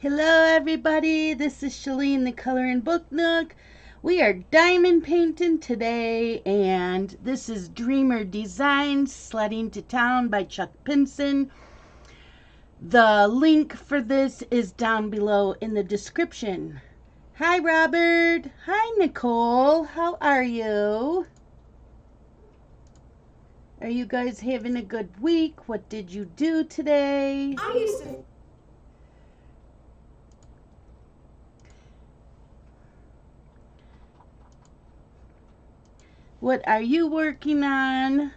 Hello everybody, this is Shalene the Color and Book Nook. We are diamond painting today, and this is Dreamer Designs Sledding to Town by Chuck Pinson. The link for this is down below in the description. Hi Robert, hi Nicole, how are you? Are you guys having a good week? What did you do today? I used to. What are you working on?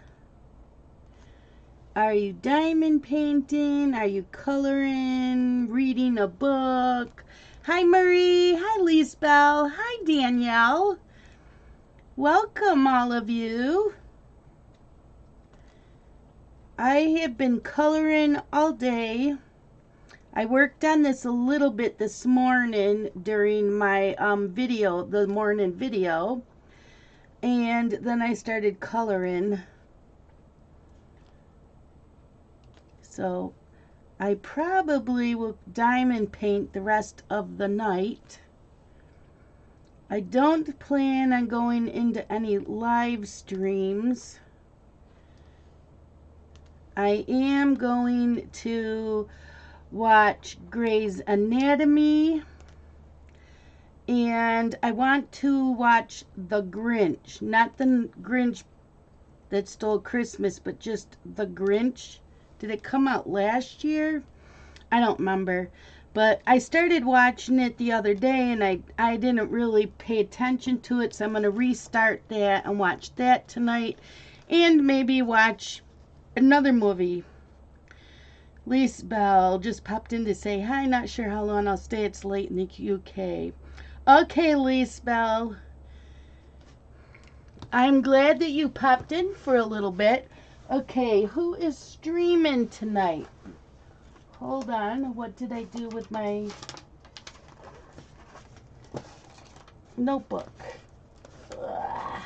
Are you diamond painting? Are you coloring? Reading a book? Hi Marie. Hi Lisbel. Hi Danielle. Welcome all of you. I have been coloring all day. I worked on this a little bit this morning during my the morning video. And then I started coloring. So I probably will diamond paint the rest of the night. I don't plan on going into any live streams. I am going to watch Grey's Anatomy, and I want to watch The Grinch. Not the Grinch that stole Christmas, but just The Grinch. Did it come out last year? I don't remember. But I started watching it the other day, and I didn't really pay attention to it, so I'm going to restart that and watch that tonight. And maybe watch another movie. Lise Bell just popped in to say hi. Not sure how long I'll stay. It's late in the UK. Okay, Lise Bell. I'm glad that you popped in for a little bit. Okay, who is streaming tonight? Hold on, what did I do with my notebook? Ugh.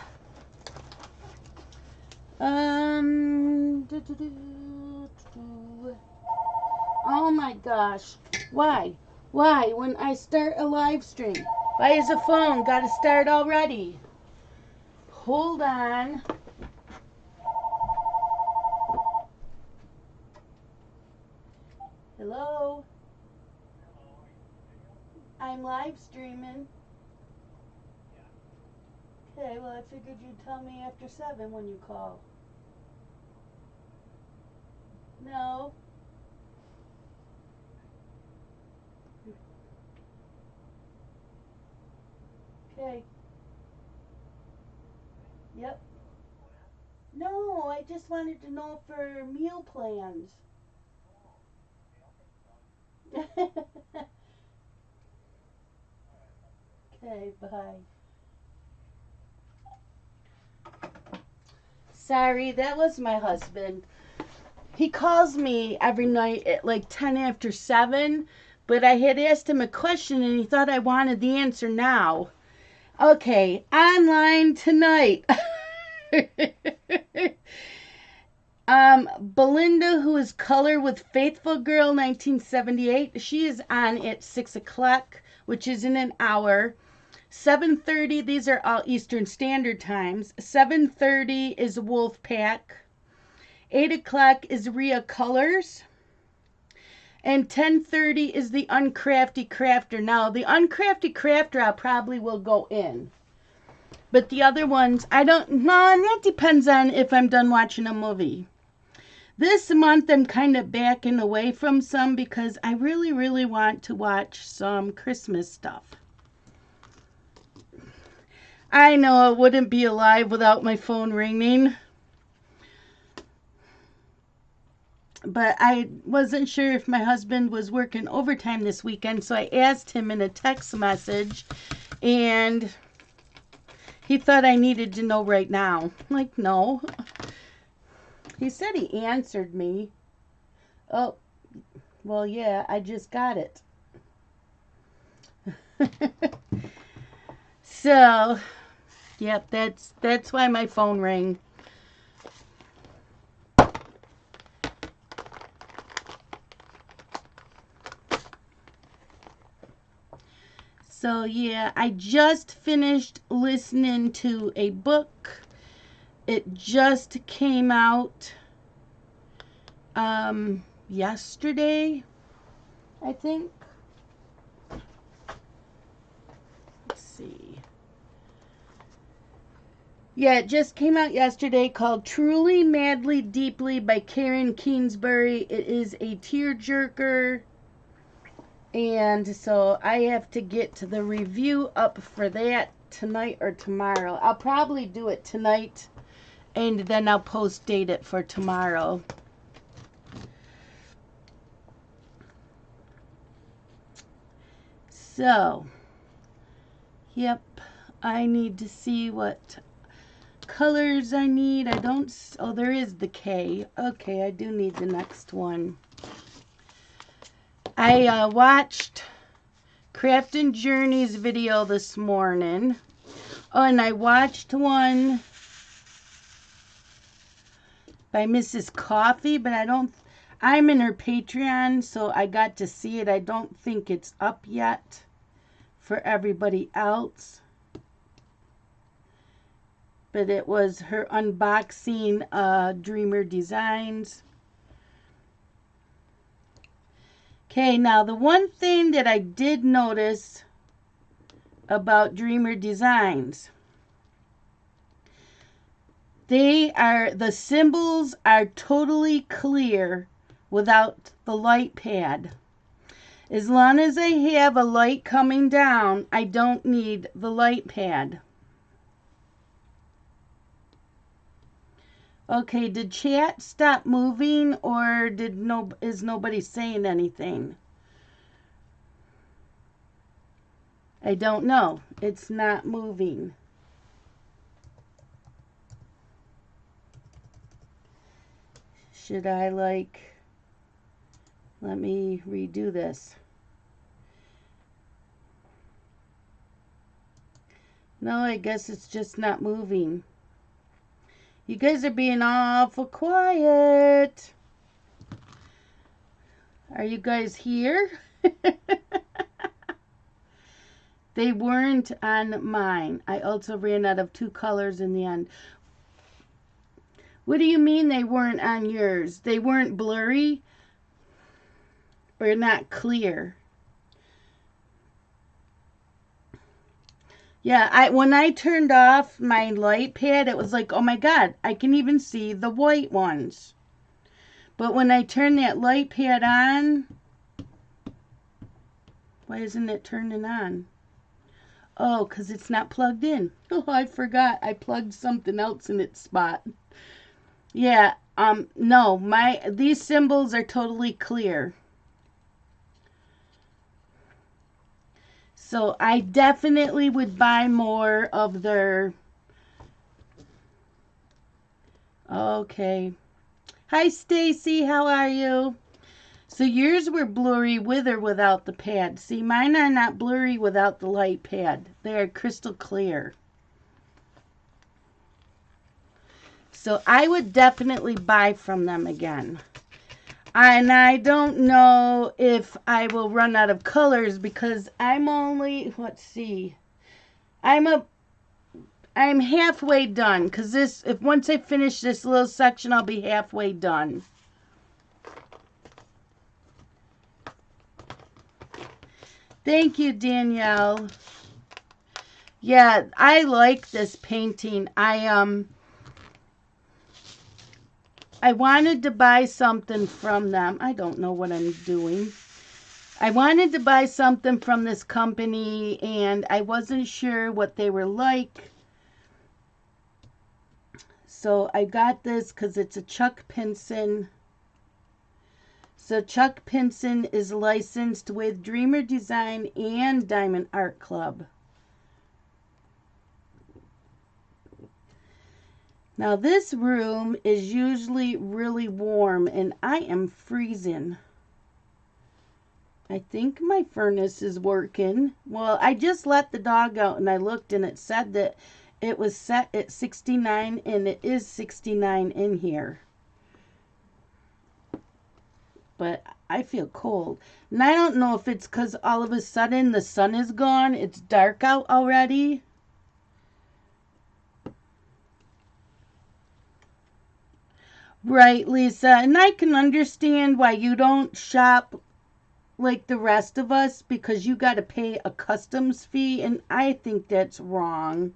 Oh my gosh. Why? Why? When I start a live stream, why is the phone got to start already? Hold on. Hello? I'm live streaming. Okay, well, I figured you'd tell me after 7 when you call. No. Okay. Yep. No, I just wanted to know for meal plans. Okay, bye. Sorry, that was my husband. He calls me every night at like 10 after 7, but I had asked him a question and he thought I wanted the answer now. Okay, online tonight. Belinda, who is Color with Faithful Girl 1978, she is on at 6 o'clock, which is in an hour. 7:30, these are all Eastern Standard Times. 7:30 is Wolf Pack. 8 o'clock is Rhea Colors. And 10:30 is the Uncrafty Crafter. Now, the Uncrafty Crafter I probably will go in. But the other ones, I don't know, and that depends on if I'm done watching a movie. This month I'm kind of backing away from some because I really, really want to watch some Christmas stuff. I know it wouldn't be alive without my phone ringing. But I wasn't sure if my husband was working overtime this weekend, so I asked him in a text message, and he thought I needed to know right now. I'm like, no. He said he answered me. Oh, well, yeah, I just got it. So, yep, that's why my phone rang. So yeah, I just finished listening to a book. It just came out yesterday, I think. Let's see. Yeah, it just came out yesterday, called Truly, Madly, Deeply by Karen Kingsbury. It is a tearjerker. And so I have to get to the review up for that tonight or tomorrow. I'll probably do it tonight, and then I'll post date it for tomorrow. So, yep, I need to see what colors I need. I don't, oh, there is the K. Okay, I do need the next one. I watched Craftin' Journey's video this morning. Oh, and I watched one by Mrs. Coffee, but I'm in her Patreon, so I got to see it. I don't think it's up yet for everybody else. But it was her unboxing Dreamer Designs. Okay, now the one thing that I did notice about Dreamer Designs, the symbols are totally clear without the light pad. As long as I have a light coming down, I don't need the light pad. Okay, did chat stop moving, or is nobody saying anything? I don't know. It's not moving. Should I let me redo this. No, I guess it's just not moving. You guys are being awful quiet. Are you guys here? They weren't on mine. I also ran out of 2 colors in the end. What do you mean they weren't on yours? They weren't blurry or not clear? Yeah, when I turned off my light pad, it was like, oh my God, I can even see the white ones. But when I turn that light pad on, why isn't it turning on? Oh, because it's not plugged in. Oh, I forgot. I plugged something else in its spot. Yeah, no, these symbols are totally clear. So I definitely would buy more of their... Okay. Hi, Stacy. How are you? So yours were blurry with or without the pad. See, mine are not blurry without the light pad. They are crystal clear. So I would definitely buy from them again. And I don't know if I will run out of colors because I'm only, let's see, I'm halfway done, because once I finish this little section, I'll be halfway done. Thank you, Danielle. Yeah, I like this painting. I wanted to buy something from them. I don't know what I'm doing. I wanted to buy something from this company, and I wasn't sure what they were like. So I got this because it's a Chuck Pinson. So Chuck Pinson is licensed with Dreamer Design and Diamond Art Club. Now this room is usually really warm and I am freezing. I think my furnace is working. Well, I just let the dog out and I looked and it said that it was set at 69 and it is 69 in here. But I feel cold. And I don't know if it's because all of a sudden the sun is gone. It's dark out already. Right, Lisa. And I can understand why you don't shop like the rest of us because you got to pay a customs fee. And I think that's wrong.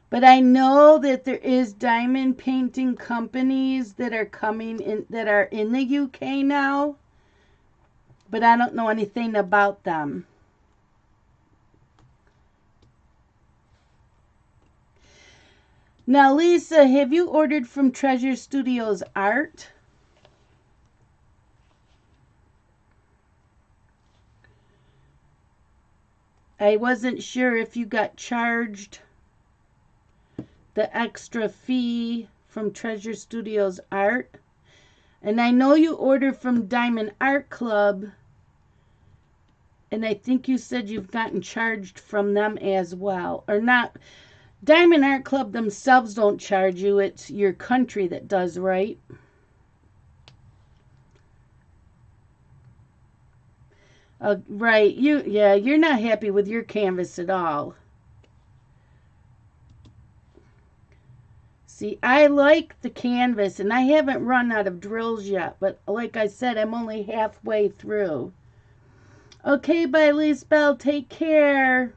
But I know that there is diamond painting companies that are coming in that are in the UK now. But I don't know anything about them. Now, Lisa, have you ordered from Treasure Studios Art? I wasn't sure if you got charged the extra fee from Treasure Studios Art. And I know you ordered from Diamond Art Club. And I think you said you've gotten charged from them as well. Or not. Diamond Art Club themselves don't charge you. It's your country that does, right? Right. You're not happy with your canvas at all. See, I like the canvas, and I haven't run out of drills yet, but like I said, I'm only halfway through. Okay, bye, Lisbeth. Take care.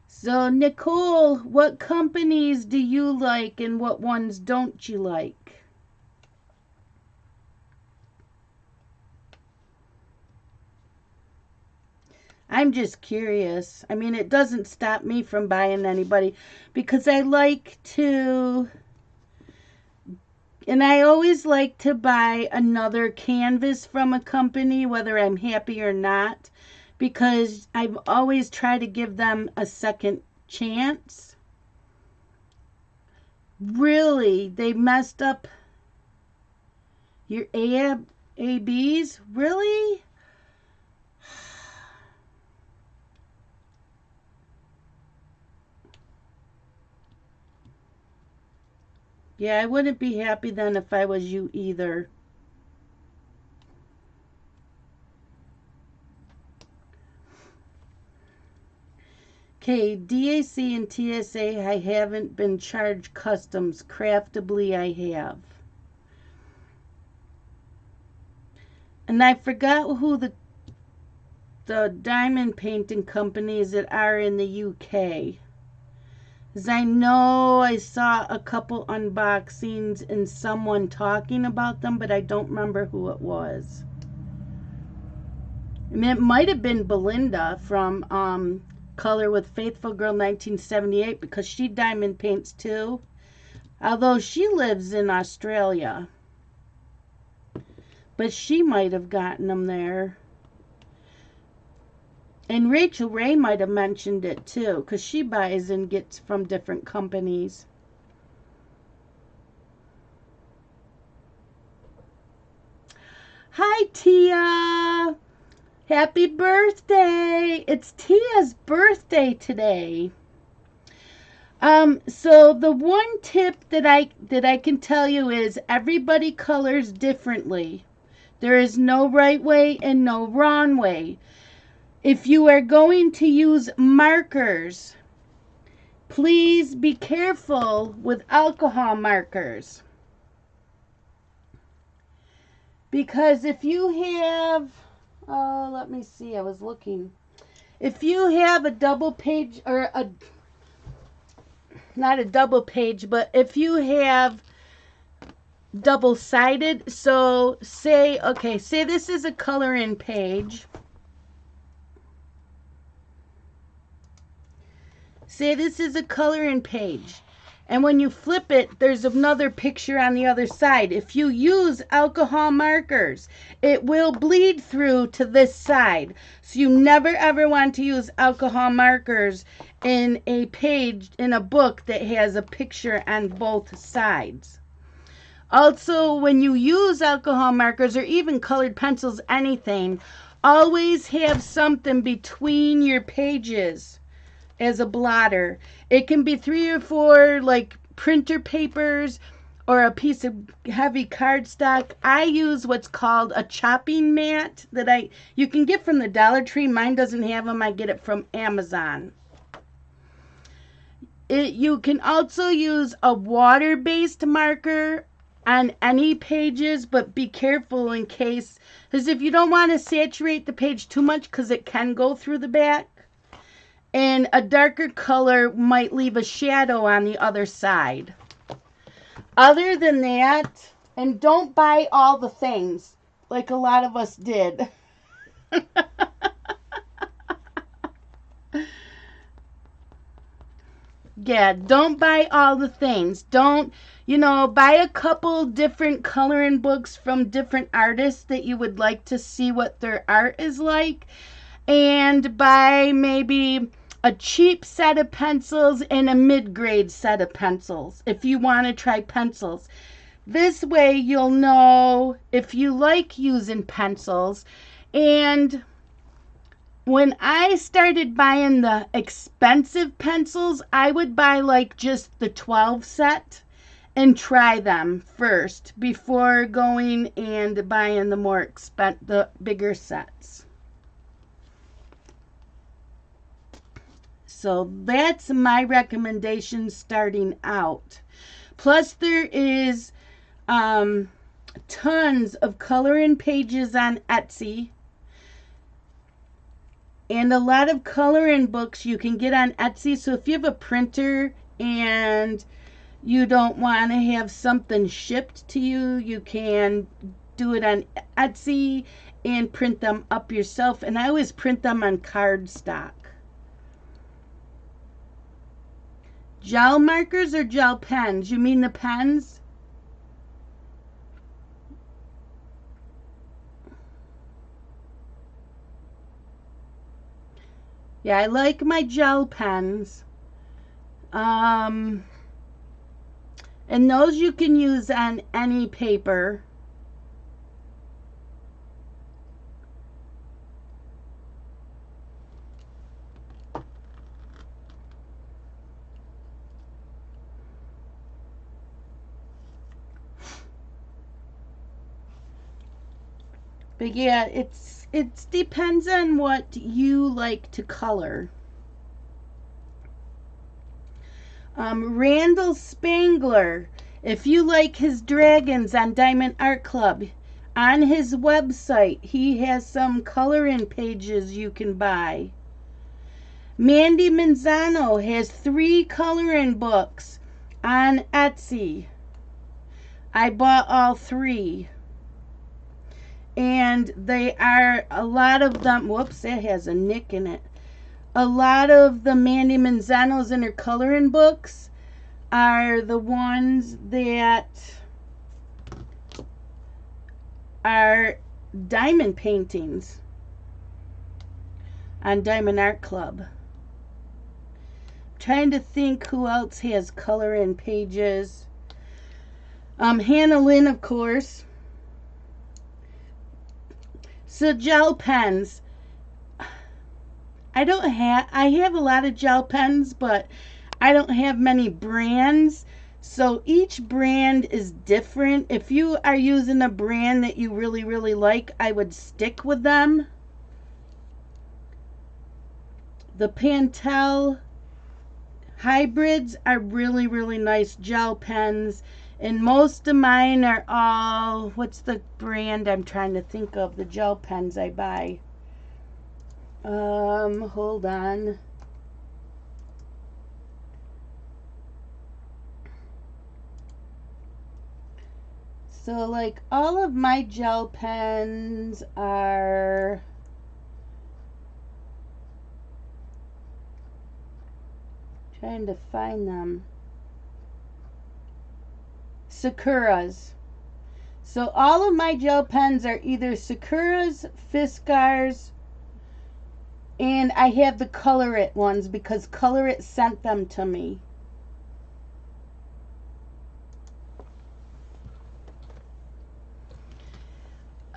So, Nicole, what companies do you like and what ones don't you like? I'm just curious. I mean, it doesn't stop me from buying anybody because I like to, and I always like to buy another canvas from a company, whether I'm happy or not, because I've always tried to give them a second chance. Really, they messed up your ABs? Really? Yeah, I wouldn't be happy then if I was you either. Okay, DAC and TSA, I haven't been charged customs. Craftably, I have. And I forgot who the diamond painting companies that are in the UK. Because I know I saw a couple unboxings and someone talking about them, but I don't remember who it was. I mean, it might have been Belinda from Color with Faithful Girl 1978 because she diamond paints too. Although she lives in Australia. But she might have gotten them there. And Rachel Ray might have mentioned it too because she buys and gets from different companies. Hi, Tia. Happy birthday. It's Tia's birthday today. So the one tip that I can tell you is everybody colors differently. There is no right way and no wrong way. If you are going to use markers, please be careful with alcohol markers. Because if you have, oh, let me see, I was looking. If you have a double page, or not a double page, but if you have double-sided, so say this is a color-in page. Say this is a color-in page. And when you flip it, there's another picture on the other side. If you use alcohol markers, it will bleed through to this side. So you never ever want to use alcohol markers in a page, in a book that has a picture on both sides. Also, when you use alcohol markers or even colored pencils, anything, Always have something between your pages as a blotter. It can be 3 or 4 like printer papers or a piece of heavy cardstock. I use what's called a chopping mat that you can get from the Dollar Tree. Mine doesn't have them. I get it from Amazon. You can also use a water-based marker on any pages, but be careful in case, because if you don't want to saturate the page too much, because it can go through the back, and a darker color might leave a shadow on the other side. Other than that, and don't buy all the things like a lot of us did. Yeah, don't buy all the things. Don't, buy a couple different coloring books from different artists that you would like to see what their art is like. And buy maybe a cheap set of pencils and a mid-grade set of pencils if you want to try pencils. This way you'll know if you like using pencils. And when I started buying the expensive pencils, I would buy like just the 12 set and try them first before going and buying the bigger sets. So that's my recommendation starting out. Plus there is tons of coloring pages on Etsy. And a lot of coloring books you can get on Etsy. So if you have a printer and you don't want to have something shipped to you, you can do it on Etsy and print them up yourself. And I always print them on cardstock. Gel markers or gel pens? You mean the pens? Yeah, I like my gel pens. And those you can use on any paper. But yeah, it depends on what you like to color. Randall Spangler, if you like his dragons on Diamond Art Club, on his website he has some coloring pages you can buy. Mandy Manzano has 3 coloring books on Etsy. I bought all 3. And they are, a lot of them, whoops, that has a nick in it. A lot of the Mandy Manzanos in her coloring books are the ones that are diamond paintings on Diamond Art Club. I'm trying to think who else has coloring pages. Hannah Lynn, of course. So gel pens. I have a lot of gel pens, but I don't have many brands. So each brand is different. If you are using a brand that you really, really like, I would stick with them. The Pentel hybrids are really, really nice gel pens. And most of mine are all, what's the brand I'm trying to think of, the gel pens I buy? Hold on. So like all of my gel pens are trying to find them. Sakuras. So all of my gel pens are either Sakuras, Fiskars, and I have the Color It ones because Color It sent them to me.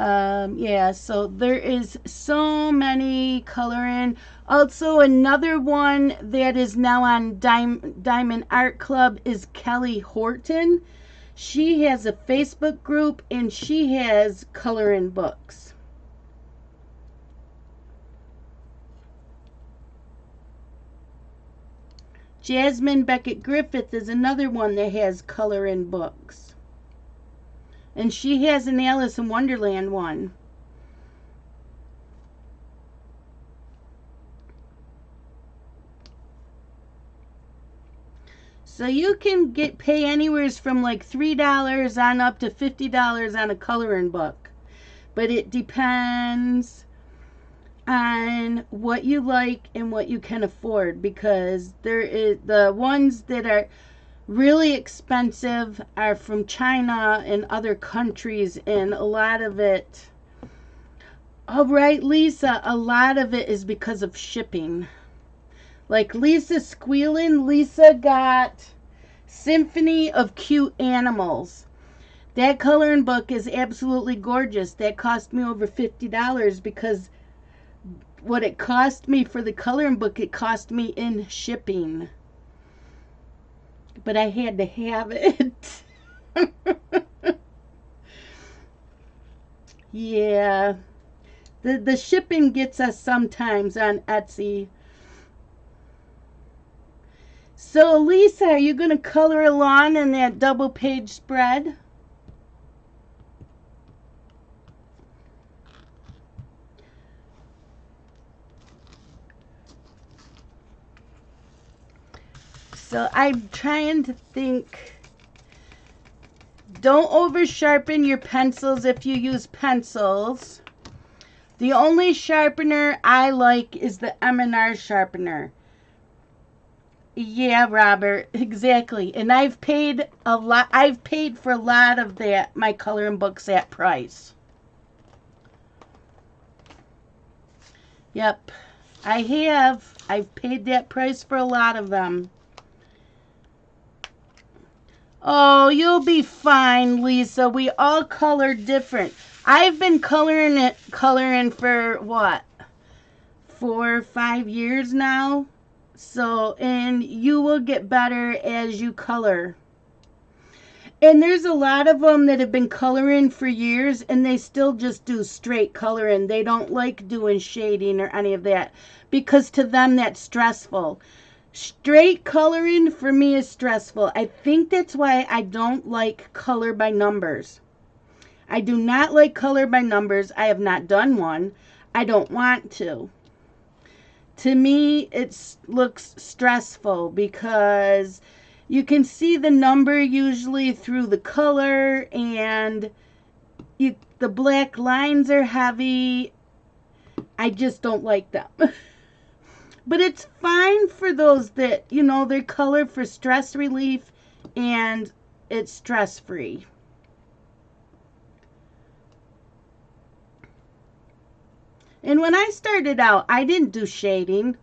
Yeah, so there is so many coloring. Also, another one that is now on Diamond Art Club is Kelly Horton. She has a Facebook group and she has coloring books. Jasmine Beckett Griffith is another one that has coloring books. And she has an Alice in Wonderland one. So you can pay anywhere from like $3 on up to $50 on a coloring book. But it depends on what you like and what you can afford, because there is the ones that are really expensive are from China and other countries, and a lot of it, oh right, Lisa, a lot of it is because of shipping. Like Lisa Squealing, Lisa got Symphony of Cute Animals. That coloring book is absolutely gorgeous. That cost me over $50 because what it cost me for the coloring book, it cost me in shipping. But I had to have it. Yeah. The shipping gets us sometimes on Etsy. So, Lisa, are you going to color along in that double page spread? So, I'm trying to think. Don't over sharpen your pencils if you use pencils. The only sharpener I like is the M&R sharpener. Yeah, Robert, exactly. And I've paid a lot. I've paid for a lot of that, my coloring books at price. Yep, I have. I've paid that price for a lot of them. Oh, you'll be fine, Lisa. We all color different. I've been coloring for what? 4 or 5 years now. So, and you will get better as you color. And there's a lot of them that have been coloring for years and they still just do straight coloring. They don't like doing shading or any of that because to them that's stressful. Straight coloring for me is stressful. I think that's why I don't like color by numbers. I do not like color by numbers. I have not done one. I don't want to. To me, it looks stressful because you can see the number usually through the color, and the black lines are heavy. I just don't like them. But it's fine for those that, you know, they're colored for stress relief and it's stress-free. And when I started out, I didn't do shading.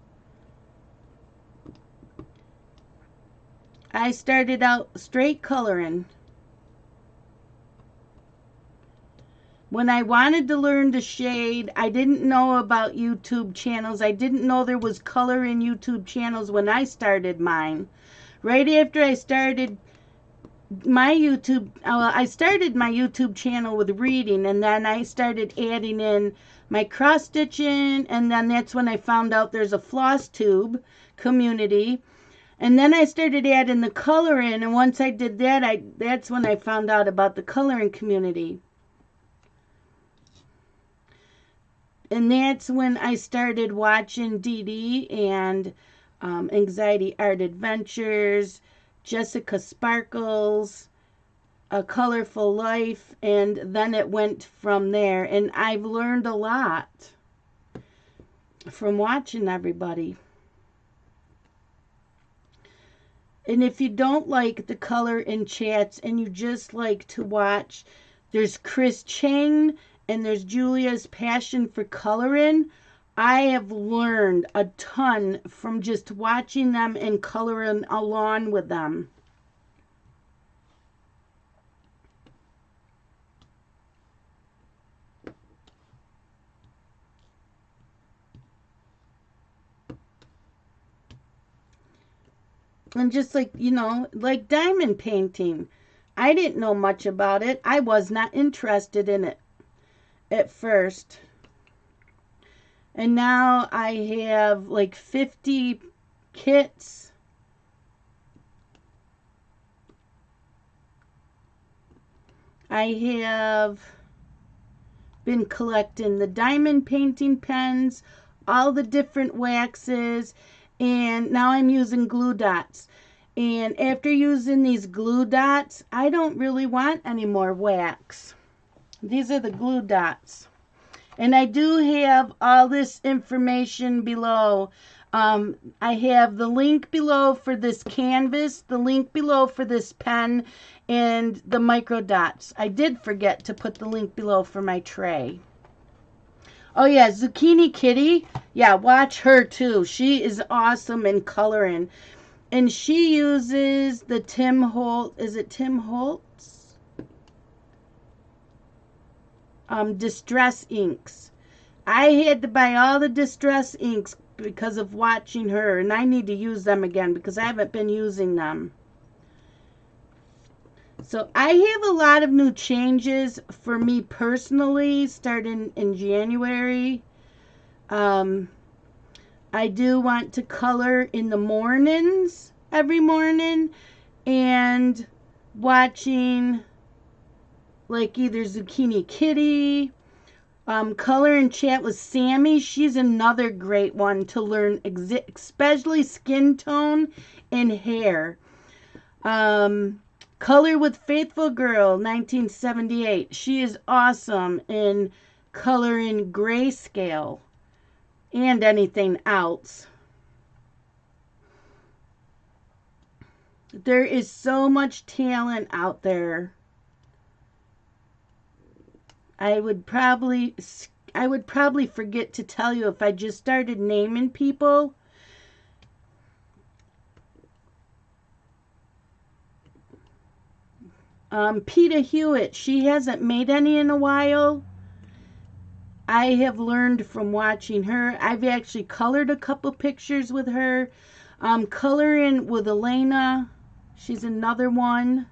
I started out straight coloring. When I wanted to learn to shade, I didn't know about YouTube channels. I didn't know there was color in YouTube channels when I started mine. Right after I started my I started my YouTube channel with reading, and then I started adding in my cross stitching, and then that's when I found out there's a floss tube community, and then I started adding the coloring, and once I did that, that's when I found out about the coloring community. And that's when I started watching Dee Dee and Anxiety Art Adventures, Jessica Sparkles, A Colorful Life, and then it went from there. And I've learned a lot from watching everybody. And if you don't like the color in chats and you just like to watch, there's Chris Chang and there's Julia's Passion for Coloring. I have learned a ton from just watching them and coloring along with them. And just like, you know, like diamond painting. I didn't know much about it. I was not interested in it at first. And now I have like 50 kits. I have been collecting the diamond painting pens, all the different waxes, and now I'm using glue dots. And after using these glue dots, I don't really want any more wax. These are the glue dots. And I do have all this information below. I have the link below for this canvas, the link below for this pen, and the micro dots. I did forget to put the link below for my tray. Oh yeah, Zucchini Kitty. Yeah, watch her too. She is awesome in coloring. And she uses the Tim Holt, is it Tim Holtz? Distress inks. I had to buy all the distress inks because of watching her, and I need to use them again because I haven't been using them. So I have a lot of new changes for me personally starting in January. I do want to color in the mornings every morning and watching like either Zucchini Kitty, color and chat with Sammy. She's another great one to learn, especially skin tone and hair. Color with Faithful Girl 1978. She is awesome in coloring grayscale and anything else. There is so much talent out there. I would probably forget to tell you if I just started naming people. Peta Hewitt, she hasn't made any in a while. I have learned from watching her. I've actually colored a couple pictures with her. Coloring with Elena, she's another one.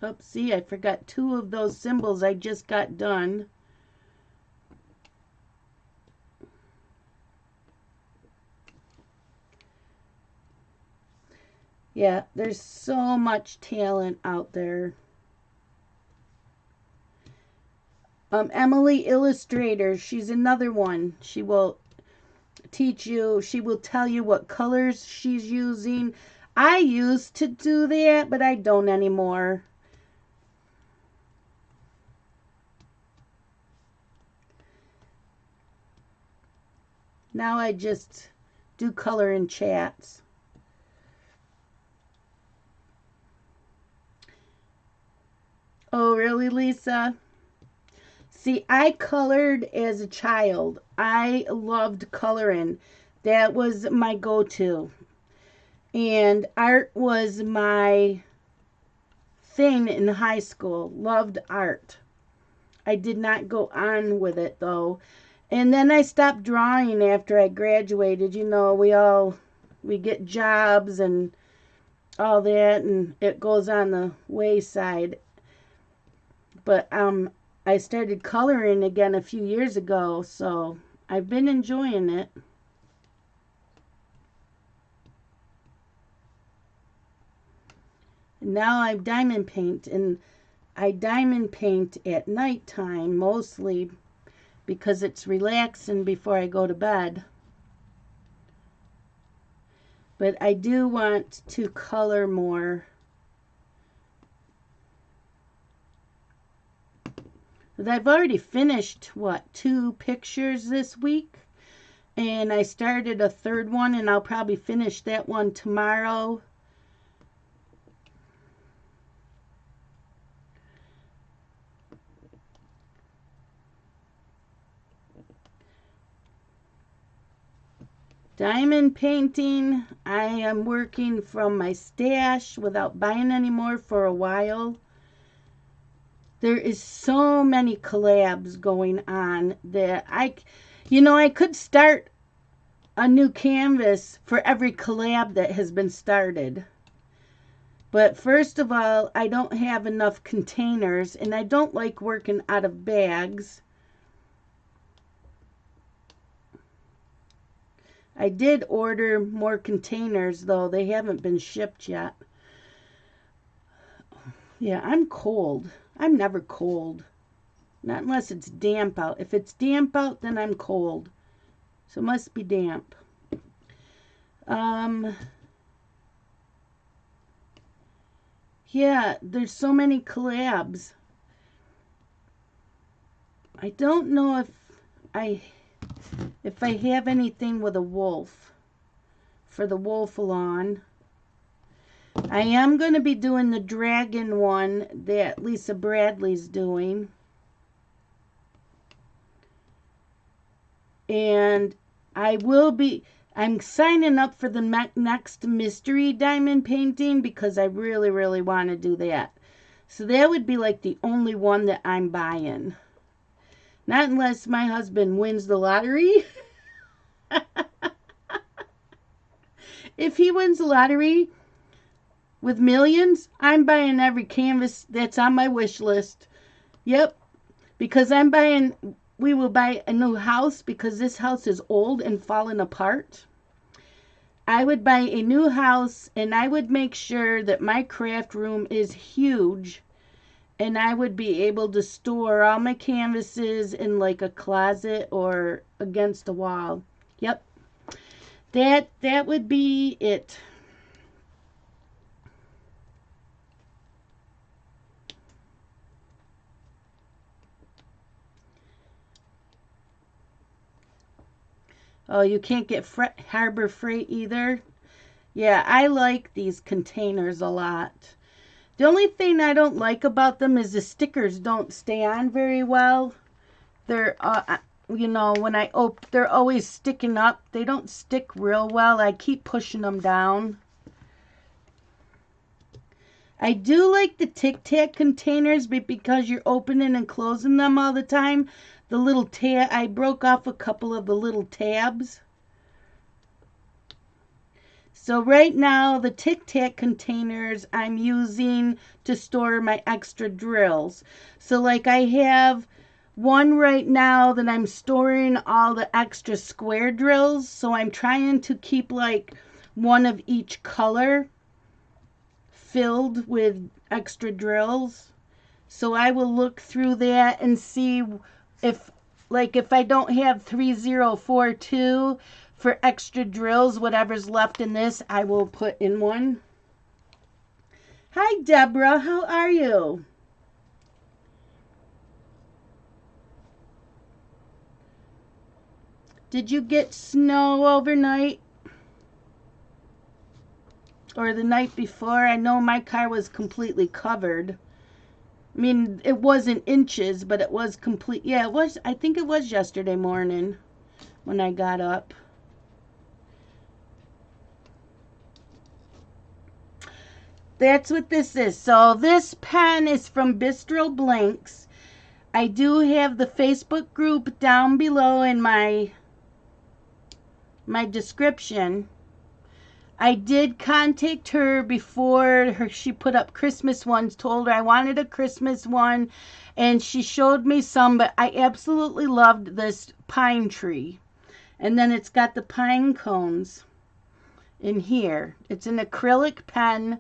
Oops, see, I forgot 2 of those symbols I just got done. Yeah, there's so much talent out there. Emily Illustrator, she's another one. She will teach you, she will tell you what colors she's using. I used to do that, but I don't anymore. Now I just do color in chats. Oh, really, Lisa? See, I colored as a child. I loved coloring. That was my go-to. And art was my thing in high school. Loved art. I did not go on with it, though. And then I stopped drawing after I graduated. You know, we get jobs and all that, and it goes on the wayside. But I started coloring again a few years ago, so I've been enjoying it. Now I diamond paint, and I diamond paint at nighttime mostly because it's relaxing before I go to bed. But I do want to color more. I've already finished, what, 2 pictures this week? And I started a 3rd one, and I'll probably finish that one tomorrow. Diamond painting, I am working from my stash without buying any more for a while. There is so many collabs going on that I could start a new canvas for every collab that has been started. But first of all, I don't have enough containers, and I don't like working out of bags. I did order more containers, though. They haven't been shipped yet. Yeah, I'm cold. I'm never cold. Not unless it's damp out. If it's damp out, then I'm cold. So it must be damp. Yeah, there's so many collabs. I don't know I have anything with a wolf for the Wolf-A-Lawn. I am going to be doing the dragon one that Lisa Bradley's doing. And I'm signing up for the next mystery diamond painting because I really, really want to do that. So that would be like the only one that I'm buying. Not unless my husband wins the lottery. If he wins the lottery with millions, I'm buying every canvas that's on my wish list. Yep. Because we will buy a new house because this house is old and falling apart. I would buy a new house and I would make sure that my craft room is huge. And I would be able to store all my canvases in like a closet or against a wall. Yep. That would be it. Oh, you can't get Harbor Freight either? Yeah, I like these containers a lot. The only thing I don't like about them is the stickers don't stay on very well. They're, they're always sticking up. They don't stick real well. I keep pushing them down. I do like the Tic Tac containers, but because you're opening and closing them all the time, the little I broke off a couple of the little tabs. So right now, the Tic Tac containers I'm using to store my extra drills. So like I have one right now that I'm storing all the extra square drills. So I'm trying to keep like one of each color filled with extra drills. So I will look through that and see if I don't have 3042 for extra drills, whatever's left in this, I will put in one. Hi, Deborah. How are you? Did you get snow overnight? Or the night before? I know my car was completely covered. I mean, it wasn't inches, but it was complete. Yeah, it was. I think it was yesterday morning when I got up. That's what this is. So this pen is from Bistro Blanks. I do have the Facebook group down below in my description. I did contact her before she put up Christmas ones, told her I wanted a Christmas one, and she showed me some, but I absolutely loved this pine tree. And then it's got the pine cones in here. It's an acrylic pen.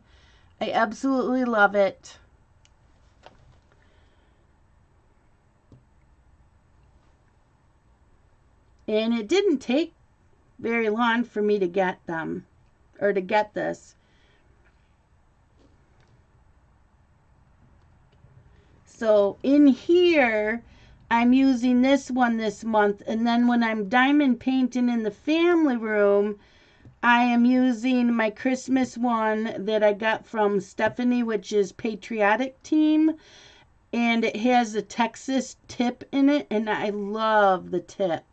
I absolutely love it. And it didn't take very long for me to get them, or to get this. So in here, I'm using this one this month. And then when I'm diamond painting in the family room, I am using my Christmas one that I got from Stephanie, which is Patriotic Team. And it has a Texas tip in it. And I love the tip.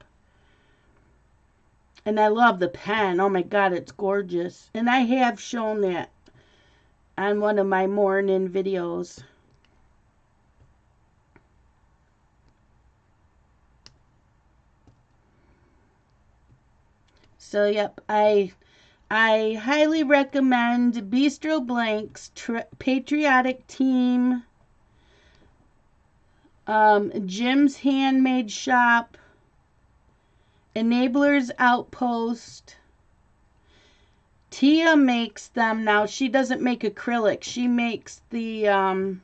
And I love the pen. Oh my God, it's gorgeous. And I have shown that on one of my morning videos. So yep, I highly recommend Bistro Blanks, Patriotic Team, Jim's Handmade Shop, Enablers Outpost. Tia makes them now. She doesn't make acrylic. She makes the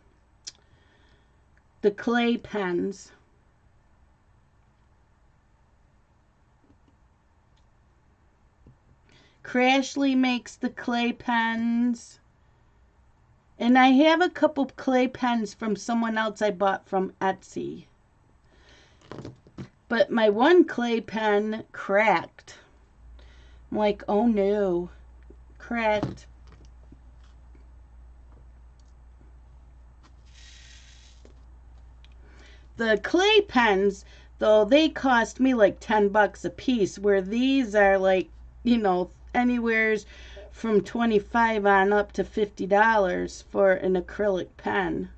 clay pens. Crashly makes the clay pens. And I have a couple clay pens from someone else I bought from Etsy. But my one clay pen cracked. I'm like, oh no, cracked. The clay pens, though, they cost me like 10 bucks a piece, where these are like, you know, anywhere from 25 on up to $50 for an acrylic pen.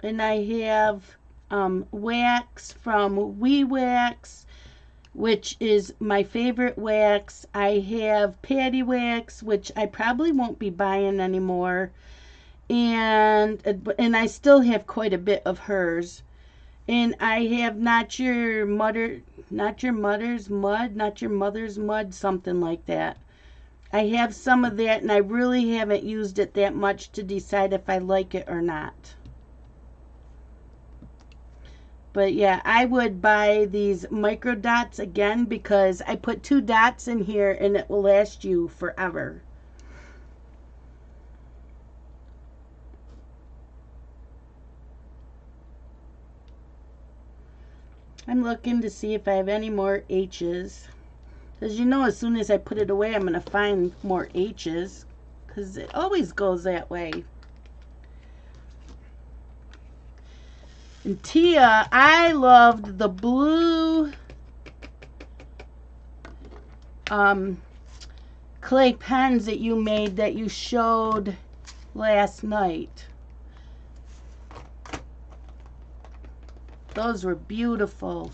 And I have wax from We Wax, which is my favorite wax. I have Patty Wax, which I probably won't be buying anymore. And I still have quite a bit of hers. And I have Not Your Mother's Mud, something like that. I have some of that, and I really haven't used it that much to decide if I like it or not. But yeah, I would buy these micro dots again, because I put 2 dots in here and it will last you forever. I'm looking to see if I have any more H's. Because you know, as soon as I put it away, I'm going to find more H's. Because it always goes that way. And Tia, I loved the blue clay pens that you made, that you showed last night. Those were beautiful.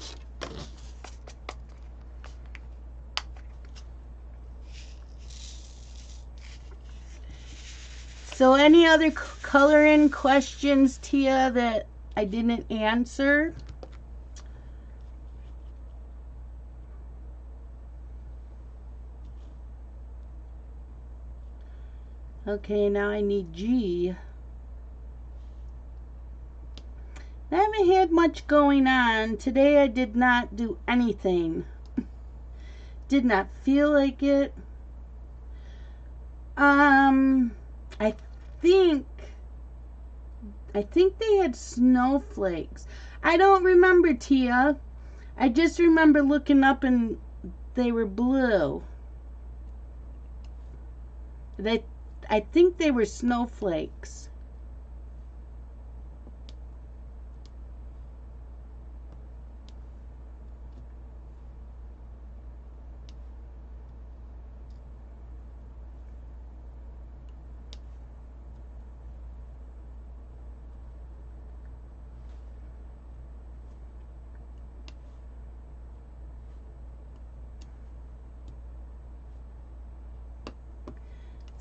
So any other coloring questions, Tia, that I didn't answer? Okay, now I need G. I haven't had much going on. Today I did not do anything. Did not feel like it. I think they had snowflakes. I don't remember, Tia. I just remember looking up and they were blue. I think they were snowflakes.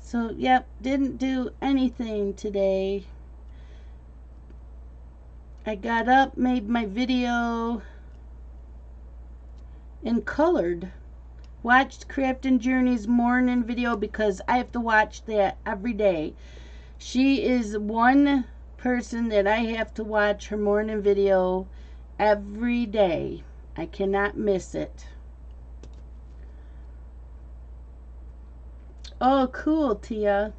So, yep, didn't do anything today. I got up, made my video, and colored. Watched Crafting Journey's morning video, because I have to watch that every day. She is one person that I have to watch her morning video every day. I cannot miss it. Oh, cool, Tia.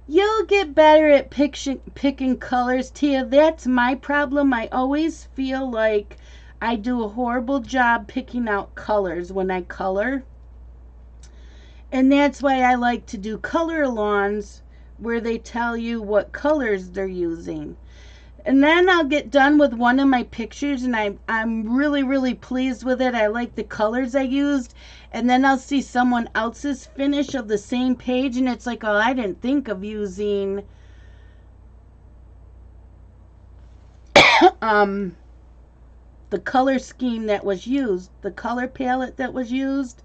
You'll get better at picking colors, Tia. That's my problem. I always feel like I do a horrible job picking out colors when I color. And that's why I like to do color alongs, where they tell you what colors they're using. And then I'll get done with one of my pictures and I'm really, really pleased with it. I like the colors I used. And then I'll see someone else's finish of the same page and it's like, oh, I didn't think of using the color scheme that was used, the color palette that was used,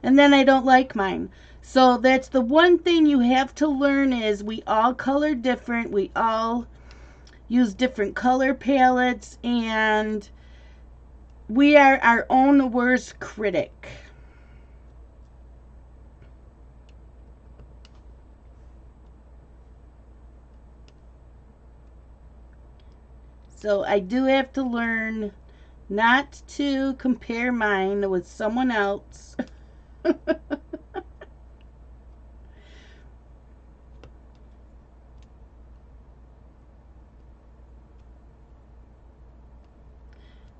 and then I don't like mine. So that's the one thing you have to learn is we all color different. We all use different color palettes and we are our own worst critic. So I do have to learn not to compare mine with someone else.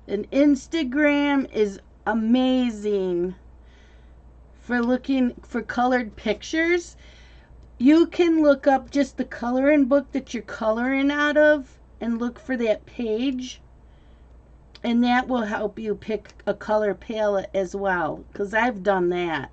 And Instagram is amazing for looking for colored pictures. You can look up just the coloring book that you're coloring out of and look for that page. And that will help you pick a color palette as well, because I've done that.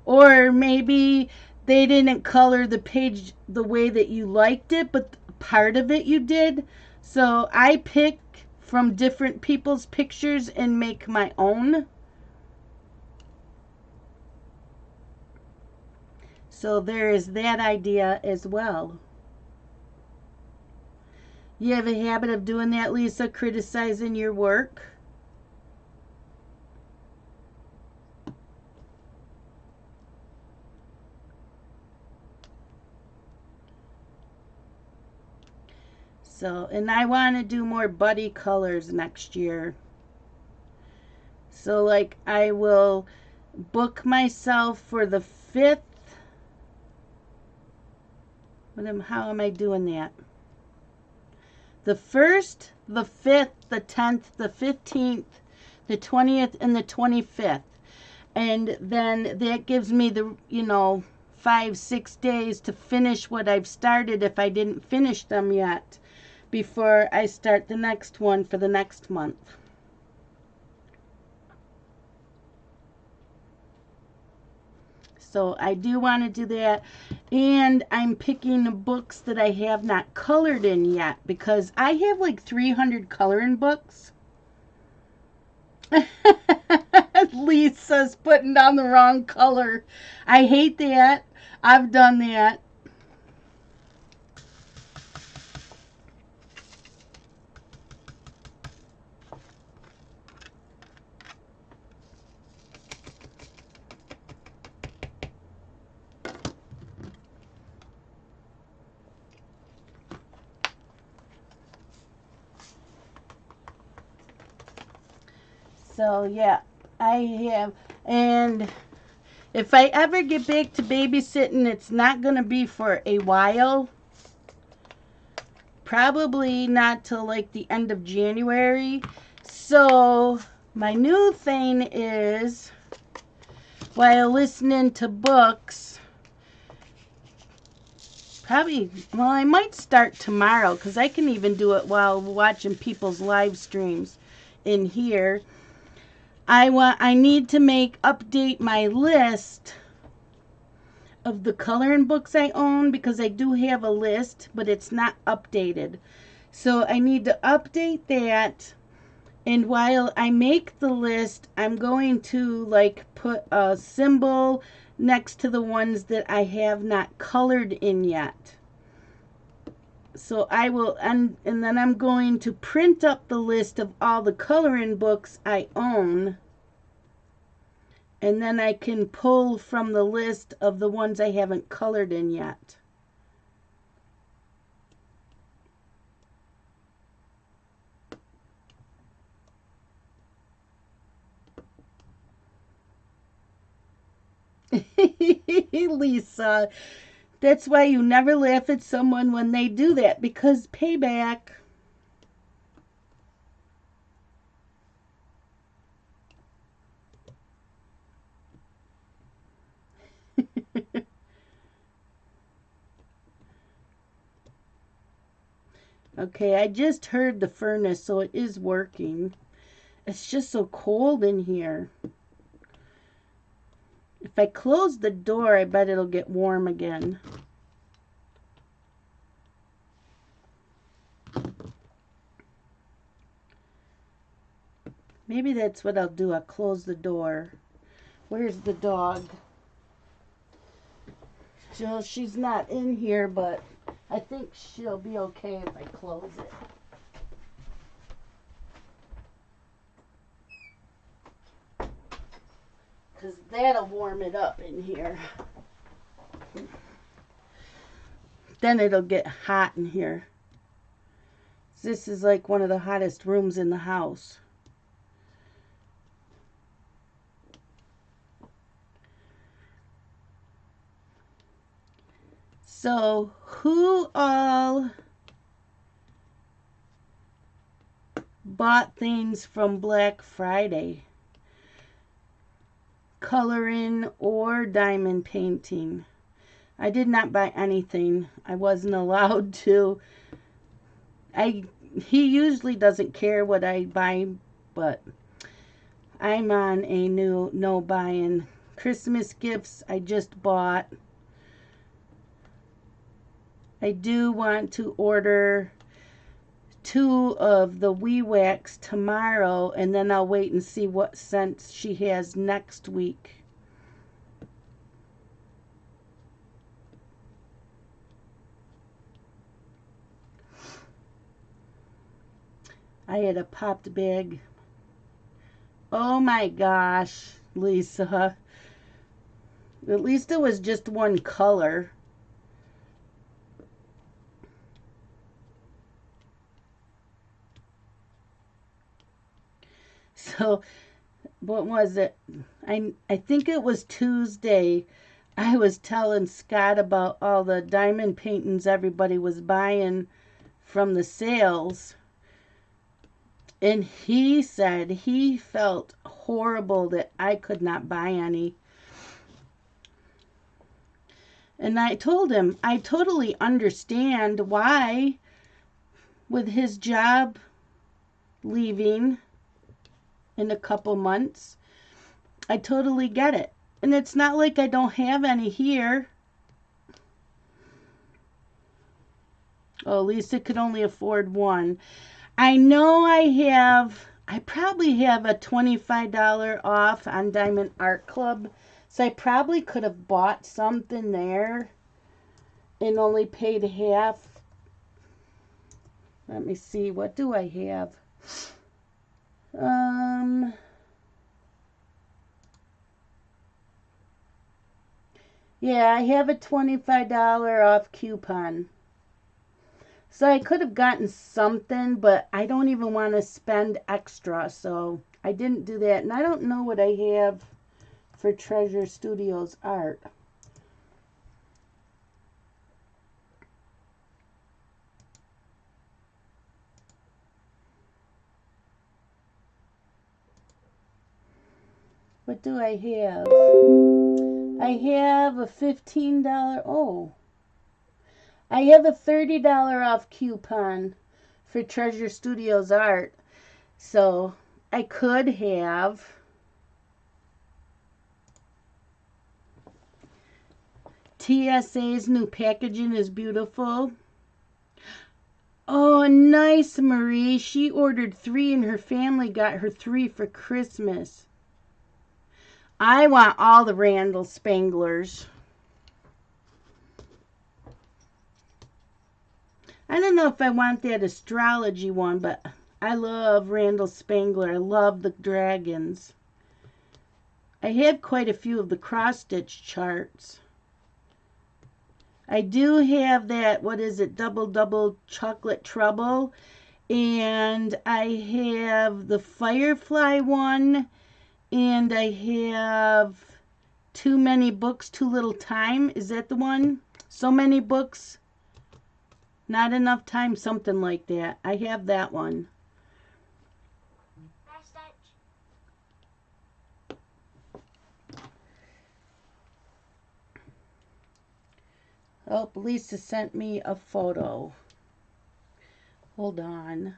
Or maybe they didn't color the page the way that you liked it, but part of it you did. So I pick from different people's pictures and make my own. So there is that idea as well. You have a habit of doing that, Lisa, criticizing your work? So, and I want to do more buddy colors next year. So, like, I will book myself for the 5th. How am I doing that? The 1st, the 5th, the 10th, the 15th, the 20th, and the 25th. And then that gives me the, 5-6 days to finish what I've started if I didn't finish them yet before I start the next one for the next month. So I do want to do that. And I'm picking books that I have not colored in yet because I have like 300 coloring books. Lisa's putting down the wrong color. I hate that. I've done that. So yeah, I have, and if I ever get back to babysitting, it's not going to be for a while. Probably not till like the end of January. So my new thing is, while listening to books, I might start tomorrow because I can even do it while watching people's live streams in here. I need to update my list of the coloring books I own because I do have a list, but it's not updated. So I need to update that. And while I make the list, I'm going to put a symbol next to the ones that I have not colored in yet. So I will, and then I'm going to print up the list of all the coloring books I own. And then I can pull from the list of the ones I haven't colored in yet. Lisa, that's why you never laugh at someone when they do that, because payback. Okay, I just heard the furnace, so it is working. It's just so cold in here. If I close the door, I bet it'll get warm again. Maybe that's what I'll do. I'll close the door. Where's the dog? She's not in here, but I think she'll be okay if I close it. Because that'll warm it up in here. Then it'll get hot in here. This is like one of the hottest rooms in the house. So, who all bought things from Black Friday? Coloring or diamond painting? I did not buy anything. I wasn't allowed to. He usually doesn't care what I buy, but I'm on a new no buying. Christmas gifts I just bought. I do want to order 2 of the Wee Wax tomorrow, and then I'll wait and see what scents she has next week. I had a popped bag. Oh my gosh, Lisa. At least it was just one color. So, what was it? I think it was Tuesday. I was telling Scott about all the diamond paintings everybody was buying from the sales. And he said he felt horrible that I could not buy any. And I told him I totally understand why, with his job leaving in a couple months. I totally get it. And it's not like I don't have any here. Oh, Lisa could only afford one. I know I probably have a $25 off on Diamond Art Club. So I probably could have bought something there and only paid half. Let me see, what do I have? Yeah, I have a $25 off coupon. So I could have gotten something, but I don't even want to spend extra, so I didn't do that. And I don't know what I have for Treasure Studios art. What do I have? I have a $15. Oh, I have a $30 off coupon for Treasure Studios art. So I could have TSA's new packaging is beautiful. Oh, nice, Marie. She ordered 3 and her family got her 3 for Christmas. I want all the Randall Spanglers. I don't know if I want that astrology one, but I love Randall Spangler. I love the dragons. I have quite a few of the cross-stitch charts. I do have that, what is it, double chocolate trouble. And I have the Firefly one. And I have Too Many Books, Too Little Time. Is that the one? So Many Books, Not Enough Time, something like that. I have that one. Oh, Lisa sent me a photo. Hold on.